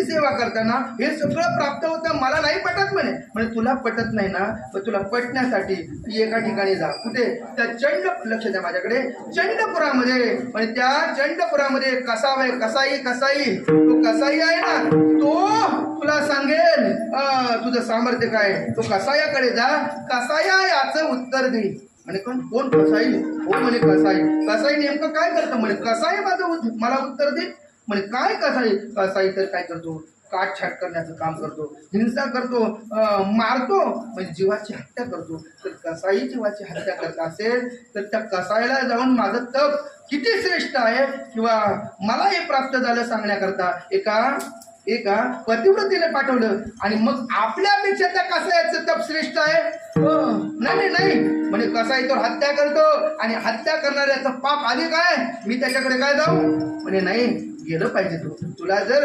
सेवा करताना हे सगळं प्राप्त होतं मला नाही पटत म्हणे तुला पटत नाही ना मग तुला पटण्यासाठी एका ठिकाणी जा कुठे त्या लक्ष द्या माझ्याकडे चंडपुरामध्ये म्हणजे त्या चंडपुरामध्ये कसाई तो कसाई आहे ना तो तुला सांगेल तुझं सामर्थ्य काय. तो कसायाकडे जा कसाया याचं उत्तर दे. म्हणे कोण कसाई हो म्हणे कसाई नेमकं काय करतं म्हणे कसाई मला उत्तर दे. म्हणे काय कसाई तर काय करतो काटछाट करण्याचं काम करतो हिंसा करतो मारतो म्हणजे जीवाची हत्या करतो. तर कसाई जीवाची हत्या करत असेल तर त्या कसाईला जाऊन माझं तप किती श्रेष्ठ आहे किंवा मला हे प्राप्त झालं सांगण्याकरता एका पतिव्रतेने पाठवलं आणि मग आपल्यापेक्षा त्या कसायाचं तप श्रेष्ठ आहे. नाही म्हणजे कसाई तो हत्या करतो आणि हत्या करणाऱ्याचं पाप अधिक आहे मी त्याच्याकडे काय जाऊ म्हणे नाही गेलं पाहिजे. तुला जर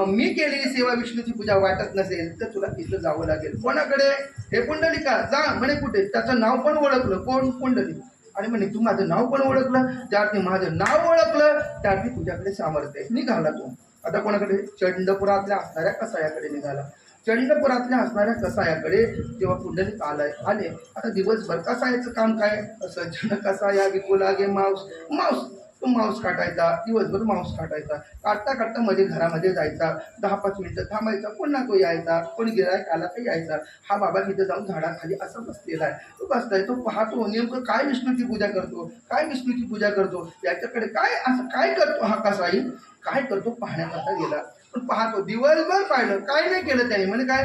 मी केलेली सेवा विष्णूची पूजा वाटत नसेल तर तुला तिथं जावं लागेल. कोणाकडे हे पुंडलिका जा म्हणे कुठे त्याचं नाव पण ओळखलं कोण पुंडलिक आणि म्हणे तू माझं नाव पण ओळखलं ज्यार्थी माझं नाव ओळखलं त्यार्थी तुझ्याकडे सामर्थ्य निघाला. तू आता कोणाकडे चंडपुरातल्या असणाऱ्या कसायाकडे निघाला. चंडपुरातल्या असणाऱ्या कसायाकडे जेव्हा पुंडलिक आले आता दिवसभर कसायाचं काम काय सज्जन कसाया विकू लागे मांस तो मांस काटायचा दिवसभर मांस काटता मध्ये घरामध्ये जायचा 10-5 मिनिटं थांबायचा पुन्हा तो यायचा कोणी गिरायक आला तर यायचा. हा बाबा तिथं जाऊन झाडाखाली असं बसलेला आहे. तो बसलाय तो पाहतो नेमकं काय विष्णूची पूजा करतो याच्याकडे काय असं काय करतो हा कसाई काय करतो पाहण्याकरता गेला. पण पाहतो दिवसभर पाहिलं काय नाही केलं त्याने म्हणजे काय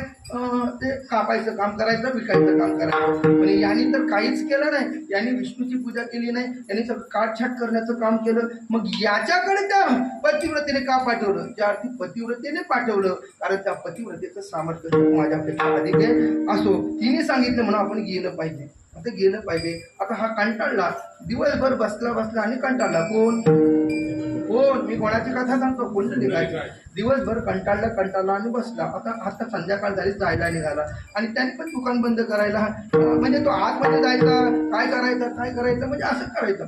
ते कापायचं काम करायचं विकायचं काम करायचं म्हणजे यांनी तर काहीच केलं नाही. यांनी विष्णूची पूजा केली नाही, यांनी सगळं काटछाट करण्याचं काम केलं. मग याच्याकडे त्या पतिव्रतेने का पाठवलं? त्या अर्थी पतिव्रतेने पाठवलं कारण त्या पतिव्रतेचं सामर्थ्य माझ्यापेक्षा अधिक आहे. असो तिने सांगितलं म्हणून आपण गेलं पाहिजे. आता गेलं पाहिजे. आता हा कंटाळला, दिवसभर बसला आणि कंटाळला. कोण? मी कोणाची कथा सांगतो? पुंडलिकाची. दिवसभर कंटाळला आणि बसला. आता संध्याकाळ झाली, जायला निघाला आणि त्याने पण दुकान बंद करायला म्हणजे तो आतमध्ये जायचा, काय करायचं म्हणजे असं करायचं.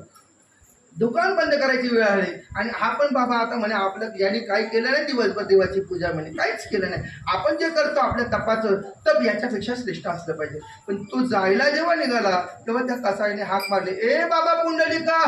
दुकान बंद करायची वेळ आली आणि हा पण बाबा आता म्हणे आपलं याने काही केलं नाही दिवसभर देवाची पूजा म्हणे काहीच केलं नाही. आपण जे करतो आपल्या तपाचं तप याच्यापेक्षा श्रेष्ठ असलं पाहिजे. पण तो जायला जेव्हा निघाला तेव्हा त्या कसाईने हाक मारले, ए बाबा पुंडलिका,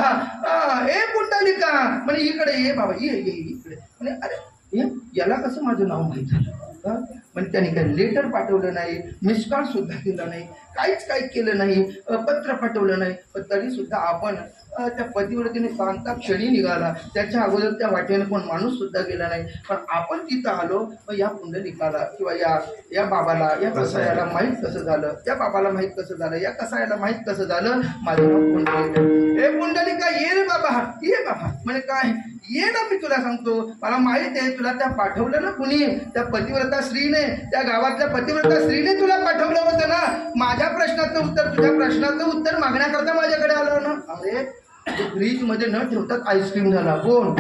ए पुंडलिका म्हणे इकडे ये बाबा, ये इकडे. म्हणे अरे याला कसं माझं नाव माहीत झालं? म्हणजे त्याने काही लेटर पाठवलं नाही, मिस कॉल सुद्धा केलं नाही, काही केलं नाही, पत्र पाठवलं नाही. पण तरी सुद्धा आपण त्या पतिव्रतेने सांगता क्षणी निघाला. त्याच्या अगोदर त्या वाटेने कोण माणूस सुद्धा गेला नाही. पण आपण तिथं आलो. या पुंडलिकाला किंवा या बाबाला, या कसायाला माहीत कसं झालं? त्या बाबाला माहीत कसं झालं? या कसायाला माहीत कसं झालं? माझं नाव पुंडलिक. ए पुंडलिका ये रे बाबा, ये बाबा. म्हणे काय? ये ना, मी तुला सांगतो, मला माहित आहे तुला त्या पाठवलं ना कुणी, त्या पतिव्रता स्त्रीने, त्या गावातल्या पतिव्रता स्त्रीने तुला पाठवलं होतं ना. माझ्या प्रश्नाचं उत्तर, तुझ्या प्रश्नाचं उत्तर मागण्याकरता माझ्याकडे आलं ना. अरे फ्रीज मध्ये न ठेवतात आईस्क्रीम झाला. कोण?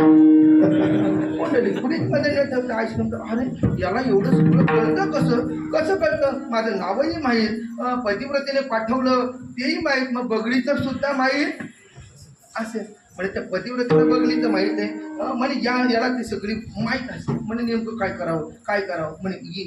फ्रीज मध्ये न ठेवता आईस्क्रीम. अरे याला एवढं सगळं कळतं कसं कळतं? माझं नावही माहीत, पतिव्रतेने पाठवलं तेही माहीत, मग बगडीचं सुद्धा माहीत असेल. म्हणजे त्या पतिव्रतेला बघलीचं माहीत आहे. म्हणजे याला ती सगळी माहीत असते. म्हणजे नेमकं काय करावं म्हणे ये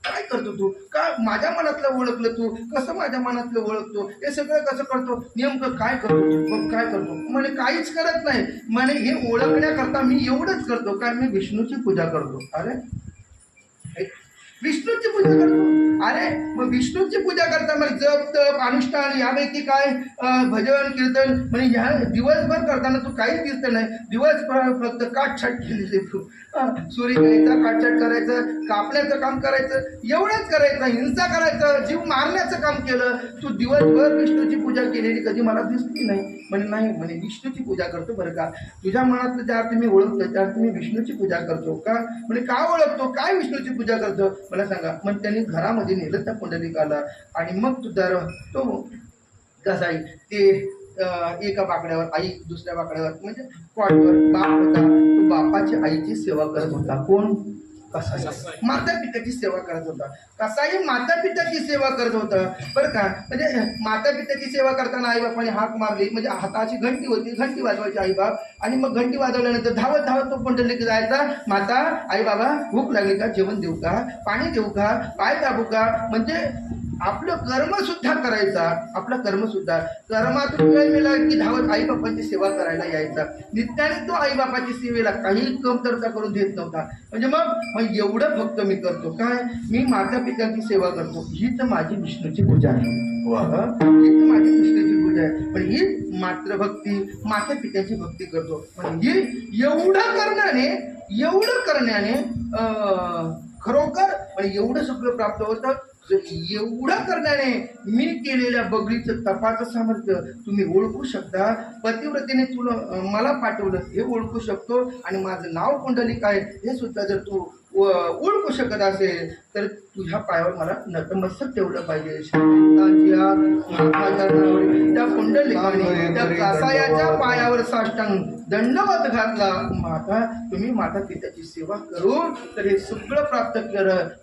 काय करतो तू? का माझ्या मनातलं ओळखलं तू? कसं माझ्या मनातलं ओळखतो? हे सगळं कसं करतो? नेमकं काय करतो? म्हणे काहीच करत नाही. म्हणे हे ओळखण्याकरता मी एवढंच करतो कारण मी विष्णूची पूजा करतो. अरे विष्णूची पूजा करतो? अरे मग विष्णूची पूजा करता मग जप तप अनुष्ठान यापैकी काय भजन कीर्तन म्हणजे ह्या दिवसभर करताना तू काहीच कीर्तन नाही. दिवसभर फक्त काटछाट केलेली तू. सूर्य घ्यायचा, काटछाट करायचं, कापण्याचं काम करायचं, एवढंच करायचं. हिंसा करायचं, जीव मारण्याचं काम केलं. तू दिवसभर विष्णूची पूजा केलेली कधी मला दिसली नाही. म्हणे नाही, म्हणे विष्णूची पूजा करतो बरं का. तुझ्या मनातलं ज्या अर्थी मी ओळखतो त्या अर्थी मी विष्णूची पूजा करतो. का? म्हणजे का ओळखतो? काय विष्णूची पूजा करतो मला सांगा. मग त्यांनी घरामध्ये नेलं त्या पुंडलिकाला आणि मग तो कसाई ते एका बाकड्यावर, आई दुसऱ्या बाकड्यावर, म्हणजे कॉटवर बाप होता. तो बापाची आईची सेवा करत होता. कोण? कसाई. माता पित्याची सेवा करत होता. कसाई माता पित्याची सेवा करत होता बरं का. म्हणजे माता पित्याची सेवा करताना आई बापाने हाक मारली, म्हणजे हाताची घंटी होती, घंटी वाजवायची आई बाप. आणि मग घंटी वाजवल्यानंतर धावत तो पुंडलिक जायचा. माता, आई बाबा भूक लागली का? जेवण देऊ का? पाणी देऊ का? पाय दाबू का? म्हणजे आपलं कर्म सुद्धा करायचा. कर्मातून वेळ मिळाला की धावत आई बापांची सेवा करायला यायचा. नित्याने तो आई बापाची सेवेला काही कमतरता करून देत नव्हता. म्हणजे मग एवढं फक्त मी करतो काय? मी माता पित्याची सेवा करतो. हीच माझी विष्णूची पूजा आहे. हीच माझी विष्णूची पूजा आहे. पण ही मातृभक्ती, माता पित्याची भक्ती करतो. म्हणजे एवढं करण्याने खरोखर म्हणजे एवढं सगळं प्राप्त होतं. एवढं करण्याने मी केलेल्या बगडीचं तपाचं सामर्थ्य तुम्ही ओळखू शकता. पतिव्रतेने तुला मला पाठवलं हे ओळखू शकतो. आणि माझं नाव पुंडलिक आहे हे सुद्धा जर तू ओळखू शकत असेल तर तुझ्या पायावर मला नतमस्तक ठेवलं पाहिजे. त्या पुंडलिकाने त्या कसायाच्या पायावर साष्टांग दंडवत घातला. माता, तुम्ही माता पित्याची सेवा करून तर हे सगळं प्राप्त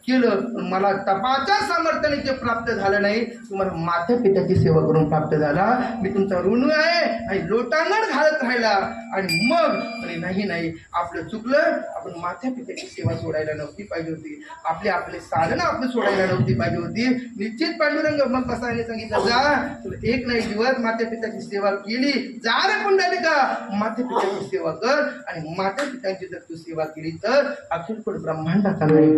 केलं. मला तपाच्या सामर्थ्याने ते प्राप्त झालं नाही. तुम्हाला माता पित्याची सेवा करून प्राप्त झाला. मी तुमचा ऋण आहे आणि लोटांगण घालत राहिला. आणि मग नाही आपलं चुकलं. आपण माता पित्याची सेवा सोडायला नव्हती पाहिजे होती. आपले साधनं आपण सोडायला नव्हती पाहिजे होती. निश्चित पांडुरंग मग कसाने सांगितलं, जा तुला एक नाही दिवस माता पित्याची सेवा केली, जा रे पुंडलिका माता पित्याची सेवा कर. आणि माता पित्यांची जर तू सेवा केली तर अखिल ब्रह्मांडाचा नाही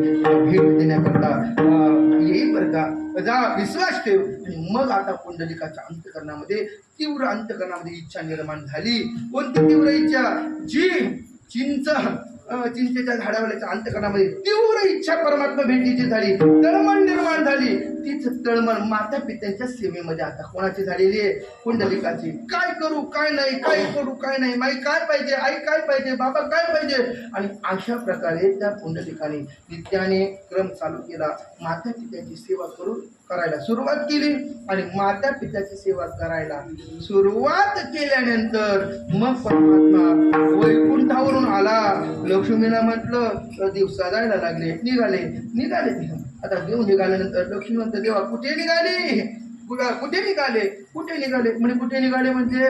भेट देण्याकरता येईल बरं का. जा, विश्वास ठेव. आणि मग आता पुंडलिकाच्या अंतकरणामध्ये तीव्र इच्छा निर्माण झाली. कोणती तीव्र इच्छा? जी चिंच चिंचेच्या झाडावरच्या अंतकरणामध्ये तीव्र इच्छा परमात्मा भेटीची झाली, तळमळ निर्माण झाली. तीच तळमळ माता पित्यांच्या सेवेमध्ये आता कोणाची झालेली आहे? कुंडलिकाची. काय करू काय नाही, काय करू काय नाही, माई काय पाहिजे, आई काय पाहिजे, बाबा काय पाहिजे. आणि अशा प्रकारे त्या कुंडलिकाने नित्याने क्रम चालू केला. माता पित्याची सेवा करायला सुरुवात केली. आणि माता पित्याची सेवा करायला सुरुवात केल्यानंतर मग परमात्मा वैकुंठावरून आला. लक्ष्मीला म्हटलं दिवसा जायला लागले, निघाले. आता देव निघाल्यानंतर लक्ष्मी म्हणते देवा कुठे निघाले, कुठे निघाले म्हणजे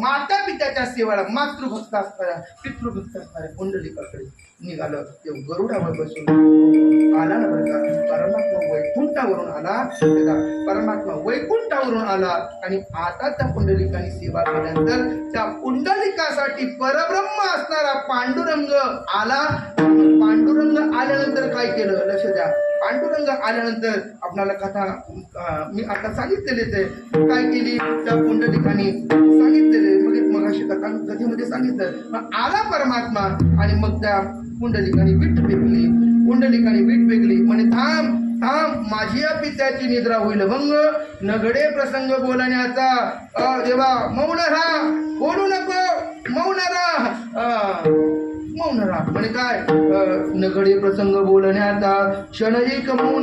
माता पित्याच्या सेवाला, मातृभक्त असणाऱ्या पितृभक्त असणाऱ्या कुंडलिकाकडे निघालं. देव गरुडावर बसून आला ना बरं का. परमात्मा वैकुंठावरून आला. आणि आता त्या कुंडलिकाने सेवा केल्यानंतर त्या कुंडलिकासाठी परब्रह्म असणारा पांडुरंग आला. पांडुरंग आल्यानंतर काय केलं लक्ष द्या. पांडुरंग आल्यानंतर आपल्याला कथा मी आता सांगितलेलीच आहे. काय केली त्या कुंडलिकाने सांगितलेले, मग अशी कथेमध्ये सांगितलं. आला परमात्मा आणि मग त्या कुंडलिकाने वीट पेकली. म्हणे थांब माझी या पित्याची निद्रा होईल भंग, नगडे प्रसंग बोलण्याचा. देवा मौन राहा, बोलू नको, मौन राहा. म्हणजे काय नगडे प्रसंग बोलण्याचा क्षण एक मौन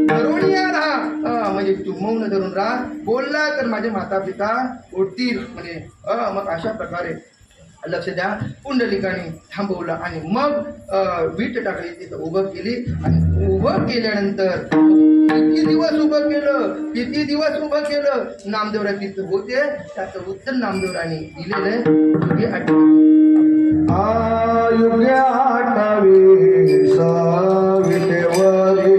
धरून राहा. म्हणजे तू मौन धरून राहा, बोलला तर माझे माता पिता उठतील. म्हणजे मग अशा प्रकारे लक्ष द्या. कुंडलिकाने थांबवलं आणि मग वीट टाकली, तिथं उभं केली. आणि उभं केल्यानंतर किती दिवस उभं केलं नामदेवरा तिथं होते. त्याचं उत्तर नामदेवराने दिलेलं आहे. युगे आठावी विटेवरी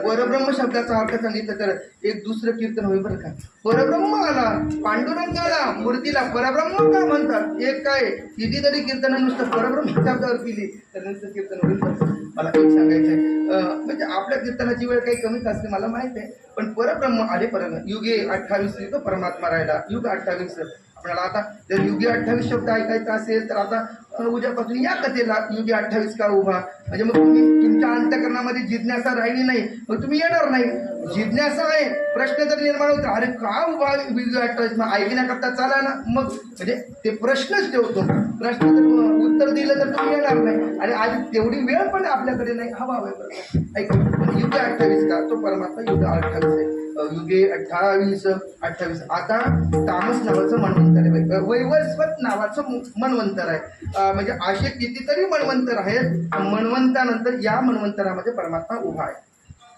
परब्रह्म शब्दाचा अर्थ सांगितलं तर एक दुसरं कीर्तन होईल बरं का. परब्रह्म आला, पांडुरंगाला, मूर्तीला परब्रह्म का म्हणतात? एक काय कितीतरी कीर्तन नुसतं परब्रह्म शब्दावर केली तर नुसतं कीर्तन होईल. मला एक सांगायचंय, म्हणजे आपल्या कीर्तनाची वेळ काही कमीच असते मला माहित आहे, पण परब्रह्म आले. युगे 28 युग परमात्मा राहिला. युग 28 आपल्याला आता जर युगे 28 शब्द ऐकायचा असेल तर आता उद्यापासून या कथेला युगे 28 का उभा. म्हणजे मग तुम्ही तुमच्या अंतकरणामध्ये जिज्ञासा राहिली नाही, मग तुम्ही येणार नाही. जिज्ञासा आहे, प्रश्न जर निर्माण होतो, अरे का उभा युगे 28, मग ऐकण्याकरता चाला ना. मग म्हणजे ते प्रश्नच ठेवतो. प्रश्न जर उत्तर दिलं तर तुम्ही येणार नाही. आणि आज तेवढी वेळ पण आपल्याकडे नाही. हवा ऐका, युगे 28 का तो परमात्मा युगे 28 आहे. युगे 28. आता तामस नावाचं मन्वंतर आहे, वैवस्वत नावाचं मन्वंतर आहे. म्हणजे असे कितीतरी मन्वंतर आहेत. मन्वंतानंतर या मन्वंतरामध्ये परमात्मा उभा आहे.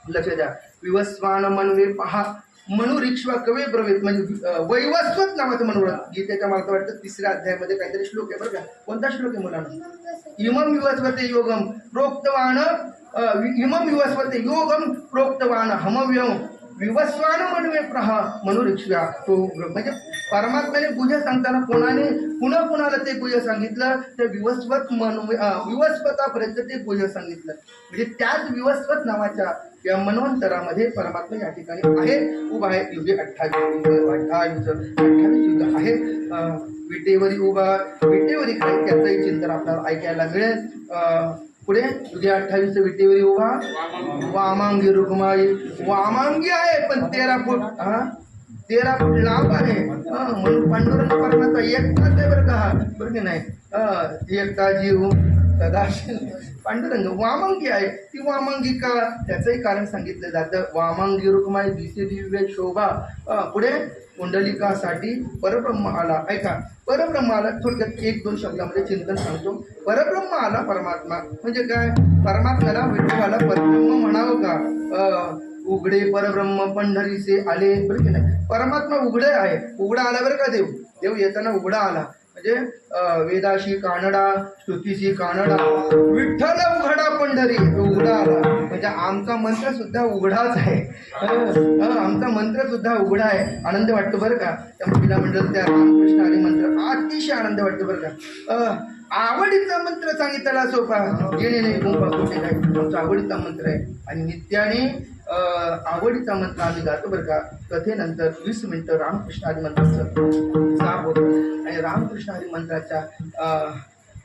लक्ष द्या. विवस्वान मनवे पहा मनुरिक्ष्वा कवे ब्रवेत. म्हणजे वैवस्वत नावाचं मन्वंतर गीतेच्या मला वाटतं 3ऱ्या अध्यायामध्ये काहीतरी श्लोक आहे बरं का. कोणता श्लोक आहे मुलांना? इमं विवस्वते योगम प्रोक्तवान, इमं विवस्वते योगम प्रोक्तवान हमव्यम विवस्वान म्हणवे प्रहा मनुरिक्षा तो म्हणजे परमात्म्याने गुह्य सांगताना कोणाने पुन्हा कुणाला ते गुह्य सांगितलं तर विवस्वतापर्यंत ते गुह्य सांगितलं. म्हणजे त्याच विवस्वत नावाच्या या मनवंतरामध्ये परमात्मा या ठिकाणी आहे, उभा आहे. युगे 28 युग आहे. विटेवरी उभा, विटेवरी काय त्याचंही चिंतन आपल्याला ऐकायला मिळेल. पुढे युगे 28 विटेवरी उभा, वामांगी रुक्माई. वामांगी आहे पण 13 फूट 13 फूट लांब आहे. म्हणून पांडुरंग परमात्मा एकटाच आहे बरं का, बरं की नाही. एकटा जीव सदाशिव पांडुरंग वामांगी आहे. ती वामांगी का त्याचंही कारण सांगितलं जातं. वामांगी रुक्माई दिसे दिव्य शोभा. पुढे कुंडलिकासाठी परब्रह्म आला. ऐका, परब्रह्म आला. थोडक्यात 1-2 शब्दामध्ये चिंतन सांगतो. परब्रह्म आला परमात्मा म्हणजे काय? परमात्म्याला विठोबाला परब्रह्म म्हणावं का? उघडे परब्रह्म पंढरीचे आले, बरं की नाही. परमात्मा उघडे आहे. उघडा आला बरं का. देव येताना उघडा आला. म्हणजे वेदाशी कानडा, स्तुतीशी कानडा, विठ्ठल उघडा पंढरी उघडा आला. म्हणजे आमचा मंत्र सुद्धा उघडाच आहे. आमचा मंत्र सुद्धा उघडा आहे. आनंद वाटतो बरं का. त्या महिला मंडळ त्या रामकृष्ण हरी मंत्र अतिशय आनंद वाटतो बरं का. आवडीचा मंत्र सांगितला सोपा येणे नाही गुंफा कुठे काय आमचा आवडीचा मंत्र आहे. आणि नित्याने आवडीचा मंत्र आम्ही गातो बरं का. कथेनंतर 20 मिनिटं रामकृष्ण हरी मंत्राचं साप होतं. आणि रामकृष्ण हरी मंत्राच्या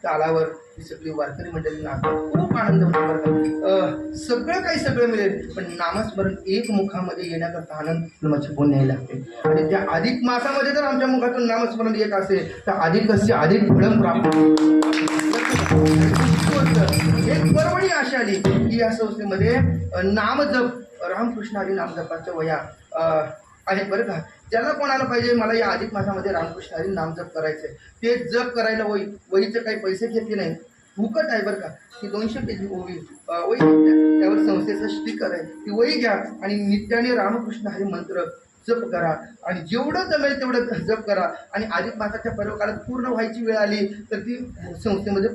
तालावर ही सगळी वारकरी मंडळी नाचतात. खूप आनंद होतो बरं का. सगळं काही सगळं मिळेल पण नामस्मरण एक मुखामध्ये येण्याकरता आनंद माझे पुण्य यायला लागते. आणि त्या अधिक मासामध्ये जर आमच्या मुखातून नामस्मरण येत असेल तर अधिकस्य अधिक फळं प्राप्त. एक परवणी अशी आली की या संस्थेमध्ये नामजप रामकृष्ण हरी नामजपाच्या वया आहेत बरं का. ज्याला कोणाला पाहिजे मला या अधिक मासामध्ये रामकृष्ण हरी नामजप करायचंय ते जप करायला वहीचे काही पैसे घेतले नाही, फुकट आहे बरं का. ती 200 पेजी वही त्यावर संस्थेचं स्टिकर आहे. ती वही घ्या आणि नित्याने रामकृष्ण हरी मंत्र जप करा. आणि जेवढं जमेल तेवढं जप करा. आणि अधिक मासाच्या पर्वकालात पूर्ण व्हायची वेळ आली तर ती संस्थेमध्ये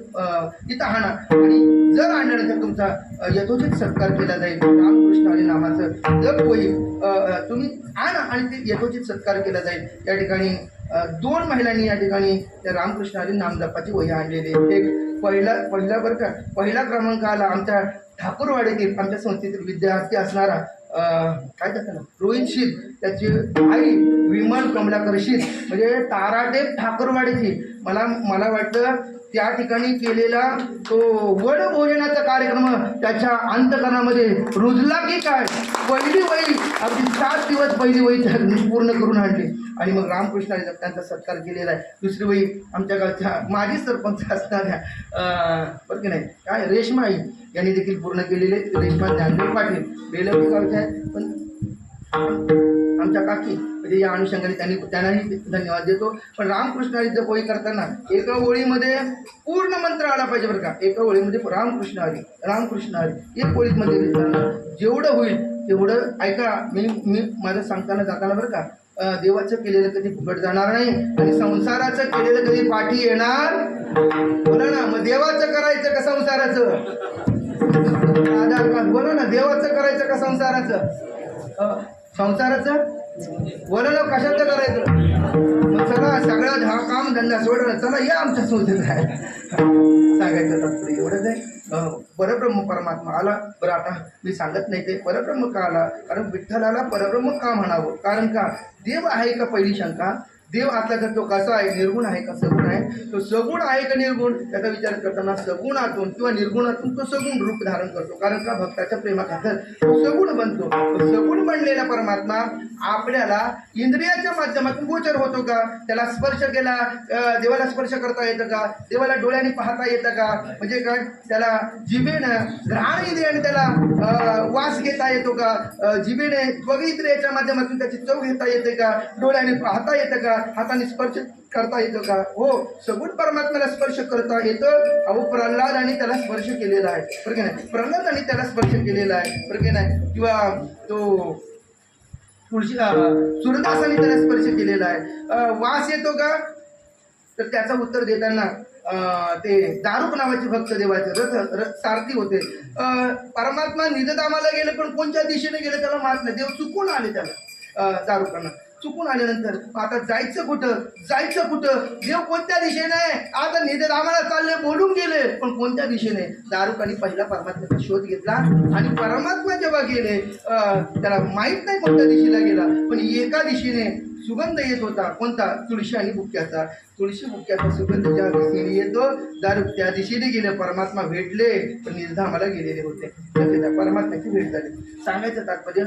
इथं आणा. आणि जर आणल्यानंतर तुमचा यथोचित सत्कार केला जाईल. रामकृष्ण हरी नामाचं जप होईल. तुम्ही आणा आणि ते यथोचित सत्कार केला जाईल. या ठिकाणी 2 महिलांनी या ठिकाणी त्या रामकृष्ण हरी नामजपाची वही आणलेली. एक पहिला बरं का. पहिला क्रमांक आला आमच्या ठाकूरवाडीतील आमच्या संस्थेतील विद्यार्थी असणारा काय त्याचं नाव रोहित शील, त्याची आई विमल कमलाकर शील म्हणजे ताराटेप ठाकूरवाडीची. मला वाटतं त्या ठिकाणी केलेला तो वड भोजनाचा कार्यक्रम त्याच्या अंतकरणामध्ये रुजला की काय. पहिली वही अगदी 7 दिवस पहिली वही पूर्ण करून आणली. आणि मग रामकृष्ण हरी त्यांचा सत्कार केलेला आहे. दुसरी वही आमच्या गावच्या माजी सरपंच असणाऱ्या बरं की नाही काय रेश्माई यांनी देखील पूर्ण केलेले. रेश्मा ज्ञानदेव पाटील बेलवडी गावच्या आहेत पण आमच्या काकी म्हणजे या अनुषंगाने त्यांनाही धन्यवाद देतो. पण रामकृष्ण हरी जप वही करताना एका ओळीमध्ये पूर्ण मंत्र आला पाहिजे बरं का. एका ओळीमध्ये रामकृष्ण हरी रामकृष्ण हरी एक ओळीमध्ये जेवढं होईल तेवढं ऐका. मी माझं सांगताना जाताना बरं का. देवाचं केलेलं कधी फुकट जाणार नाही आणि संसाराचं केलेलं कधी पाठी येणार. बोला ना मग देवाचं करायचं का संसाराचं? आधार कार्ड बोला ना. देवाचं करायचं का संसाराचं? संसाराचं बोला ना. कशाचं करायचं? मग चला सगळं काम धंदा सोडलं चला या आमच्या संस्थेत आहे सांगायचं तात्पर्य एवढंच आहे. परब्रह्म परमात्मा आला. बरं आता मी सांगत नाही ते परब्रह्म का आला. कारण विठ्ठलाला परब्रह्म का म्हणावं. कारण का देव आहे का पहिली शंका. देव आतला तर तो कसा आहे निर्गुण आहे का सगुण आहे. तो सगुण आहे का निर्गुण त्याचा विचार करताना सगुणातून किंवा निर्गुणातून तो सगुण रूप धारण करतो. कारण का भक्ताच्या प्रेमाखातर तो सगुण बनतो. सगुण बनलेला परमात्मा आपल्याला इंद्रियाच्या माध्यमातून गोचर होतो का. त्याला स्पर्श केला देवाला स्पर्श करता येतं का. देवाला डोळ्याने पाहता येतं का. म्हणजे काय त्याला जिभेनं घ्राण इंद्रियाने त्याला वास घेता येतो का. जिभेने त्वग इंद्रियाच्या माध्यमातून त्याची चव घेता येते का. डोळ्याने पाहता येतं का. हाताने स्पर्श करता येतो का. हो सगुण परमात्म्याला स्पर्श करता येतं. अहो प्रल्हादाने त्याला स्पर्श केलेला आहे बरं की नाही. प्रल्हादाने त्याला स्पर्श केलेला आहे बरं की नाही. किंवा तो सूरदासाने त्याला स्पर्श केलेला आहे. वास येतो का तर त्याचं उत्तर देताना ते दारुक नावाचे भक्त देवाचे रथ सारथी होते. परमात्मा निजधामाला गेले पण कोणत्या दिशेने गेले त्याला माहित नाही. देव चुकून आले त्याला दारुकांना. चुकून आल्यानंतर आता जायचं कुठं देव कोणत्या दिशेने आता निजधामाला चालले बोलून गेले पण कोणत्या दिशेने. दारुकांनी पहिला परमात्म्याचा शोध घेतला आणि परमात्मा जेव्हा गेले त्याला माहित नाही कोणत्या दिशेला गेला पण एका दिशेने सुगंध येत होता. कोणता? तुळशी आणि बुक्क्याचा. तुळशी बुक्क्याचा सुगंध ज्या दिशेने येतो दारू त्या दिशेने गेले. परमात्मा भेटले पण निजधामाला गेलेले होते. त्या परमात्म्याची भेट झाली. सांगायचं तात्पर्य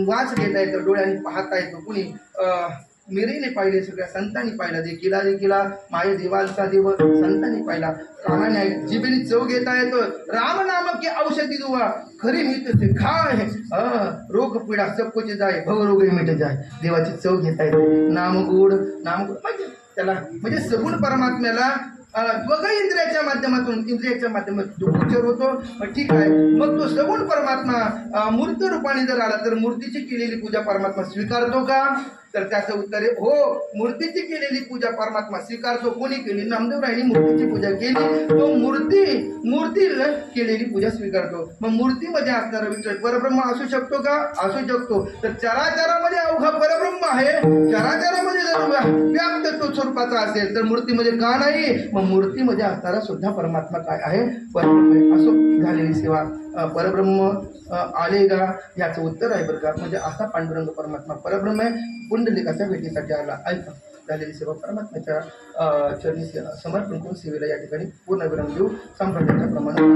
वास घेता येतो डोळ्यांनी पाहता येतो. कुणी मिरीने पाहिले सगळ्या संतांनी पाहिला. देखिला माय देवालचा देव संतांनी पाहिला. रामाने जिबेने चव घेता येतो. राम नाम की औषधी दुवा खरी मीठ से खाय रोग पीडा सब कुछ जाय भव रोग मिट जाय. देवाची चव घेता येते. नाम गोड म्हणजे त्याला म्हणजे सगुण परमात्म्याला इंद्रियाच्या माध्यमातून तो गोचर होतो. ठीक आहे. मग तो सगुण परमात्मा मूर्त रूपाने जर आला तर मूर्तीची केलेली पूजा परमात्मा स्वीकारतो का? तर त्याचं उत्तर आहे हो. मूर्तीची केलेली पूजा परमात्मा स्वीकारतो. कोणी केली? नामदेवरायांनी मूर्तीची पूजा केली. तो मूर्ती केलेली पूजा स्वीकारतो. मग मूर्तीमध्ये असणारा विठ्ठल परब्रह्म असू शकतो का? असू शकतो. तर चराचरामध्ये अवघा परब्रह्म आहे. चराचरामध्ये जर व्याप्त तो स्वरूपाचा असेल तर मूर्तीमध्ये का नाही? मग मूर्तीमध्ये असणारा सुद्धा परमात्मा काय आहे? परब्रह्म. असो झालेली सेवा परब्रह्म आले का याचं उत्तर आहे बरं का. म्हणजे असा पांडुरंग परमात्मा परब्रह्म आहे. पुंडलिकाच्या भेटीसाठी आला. ऐका झालेली सेवा परमात्म्याच्या चरणी समर्पण करून सेवेला या ठिकाणी पूर्ण विराम देऊ. संप्रदायाच्या प्रमाणे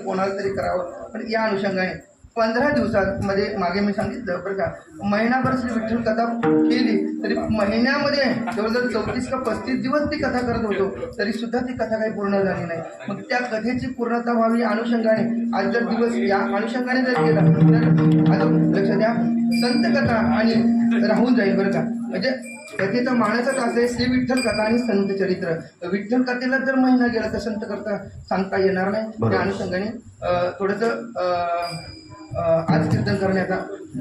कोणाला तरी करावं. पण या अनुषंगाने 15 दिवसांमध्ये मागे मी सांगितलं बरं का, महिनाभर श्री विठ्ठल कथा केली तरी महिन्यामध्ये जवळजवळ 34 का 35 दिवस ती कथा करत होतो तरी सुद्धा ती कथा काही पूर्ण झाली नाही. मग त्या कथेची पूर्णता व्हावी अनुषंगाने आज जर दिवस या अनुषंगाने जर गेला तर अजून लक्ष द्या. संत कथा आणि राहून जाईल बरं का. म्हणजे कथेचा माणसच असं आहे, श्री विठ्ठल कथा आणि संत चरित्र. विठ्ठल कथेला जर महिना गेला तर संत करता सांगता येणार नाही. त्या अनुषंगाने थोडंसं आज कीर्तन करण्याचा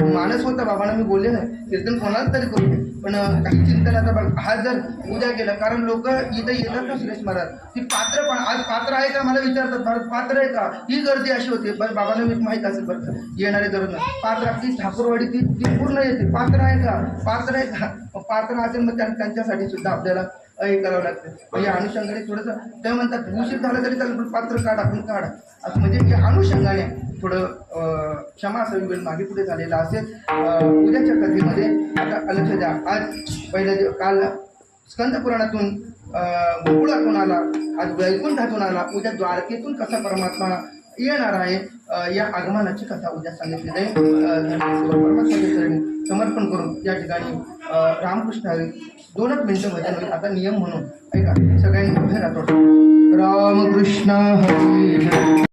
मानस होता. बाबांना मी बोलले नाही कीर्तन कोणाला तरी करू, पण काही चिंतनाचा भाग हा जर उद्या केला, कारण लोक इथं येतात ना सुरेश महाराज, ती पात्र पण आज पात्र आहे का मला विचारतात, भारत पात्र आहे का, ही गर्दी अशी होते. पण बाबांना मी माहीत असेल बरं येणारे गरज नाही. पात्र ती ठाकूरवाडी ती पूर्ण येते. पात्र आहे का, पात्र आहे का, पात्र असेल मग त्यांच्यासाठी सुद्धा आपल्याला हे करावं लागतं. या अनुषंगाने थोडंसं ते म्हणतात उशीर झाला तरी चालेल पण पात्र काढा, आपण काढा असं, म्हणजे या अनुषंगाने थोडं क्षमा असावी, वेळ मागे पुढे झालेला असेल. उद्याच्या कथेमध्ये आता लक्ष द्या. आज पहिल्या काल स्कंद पुराणातून गोकुळातून आला, आज वैकुंठातून आला, उद्या द्वारकेतून कसा परमात्मा येणार आहे या आगमनाची कथा उद्या सांगितली जाईल. परमात्मा समर्पण करून या ठिकाणी रामकृष्ण हरी 2 मिनिटं भजन होईल. आता नियम म्हणून ऐका, सगळ्यांनी उभे राहतो. रामकृष्ण हरी.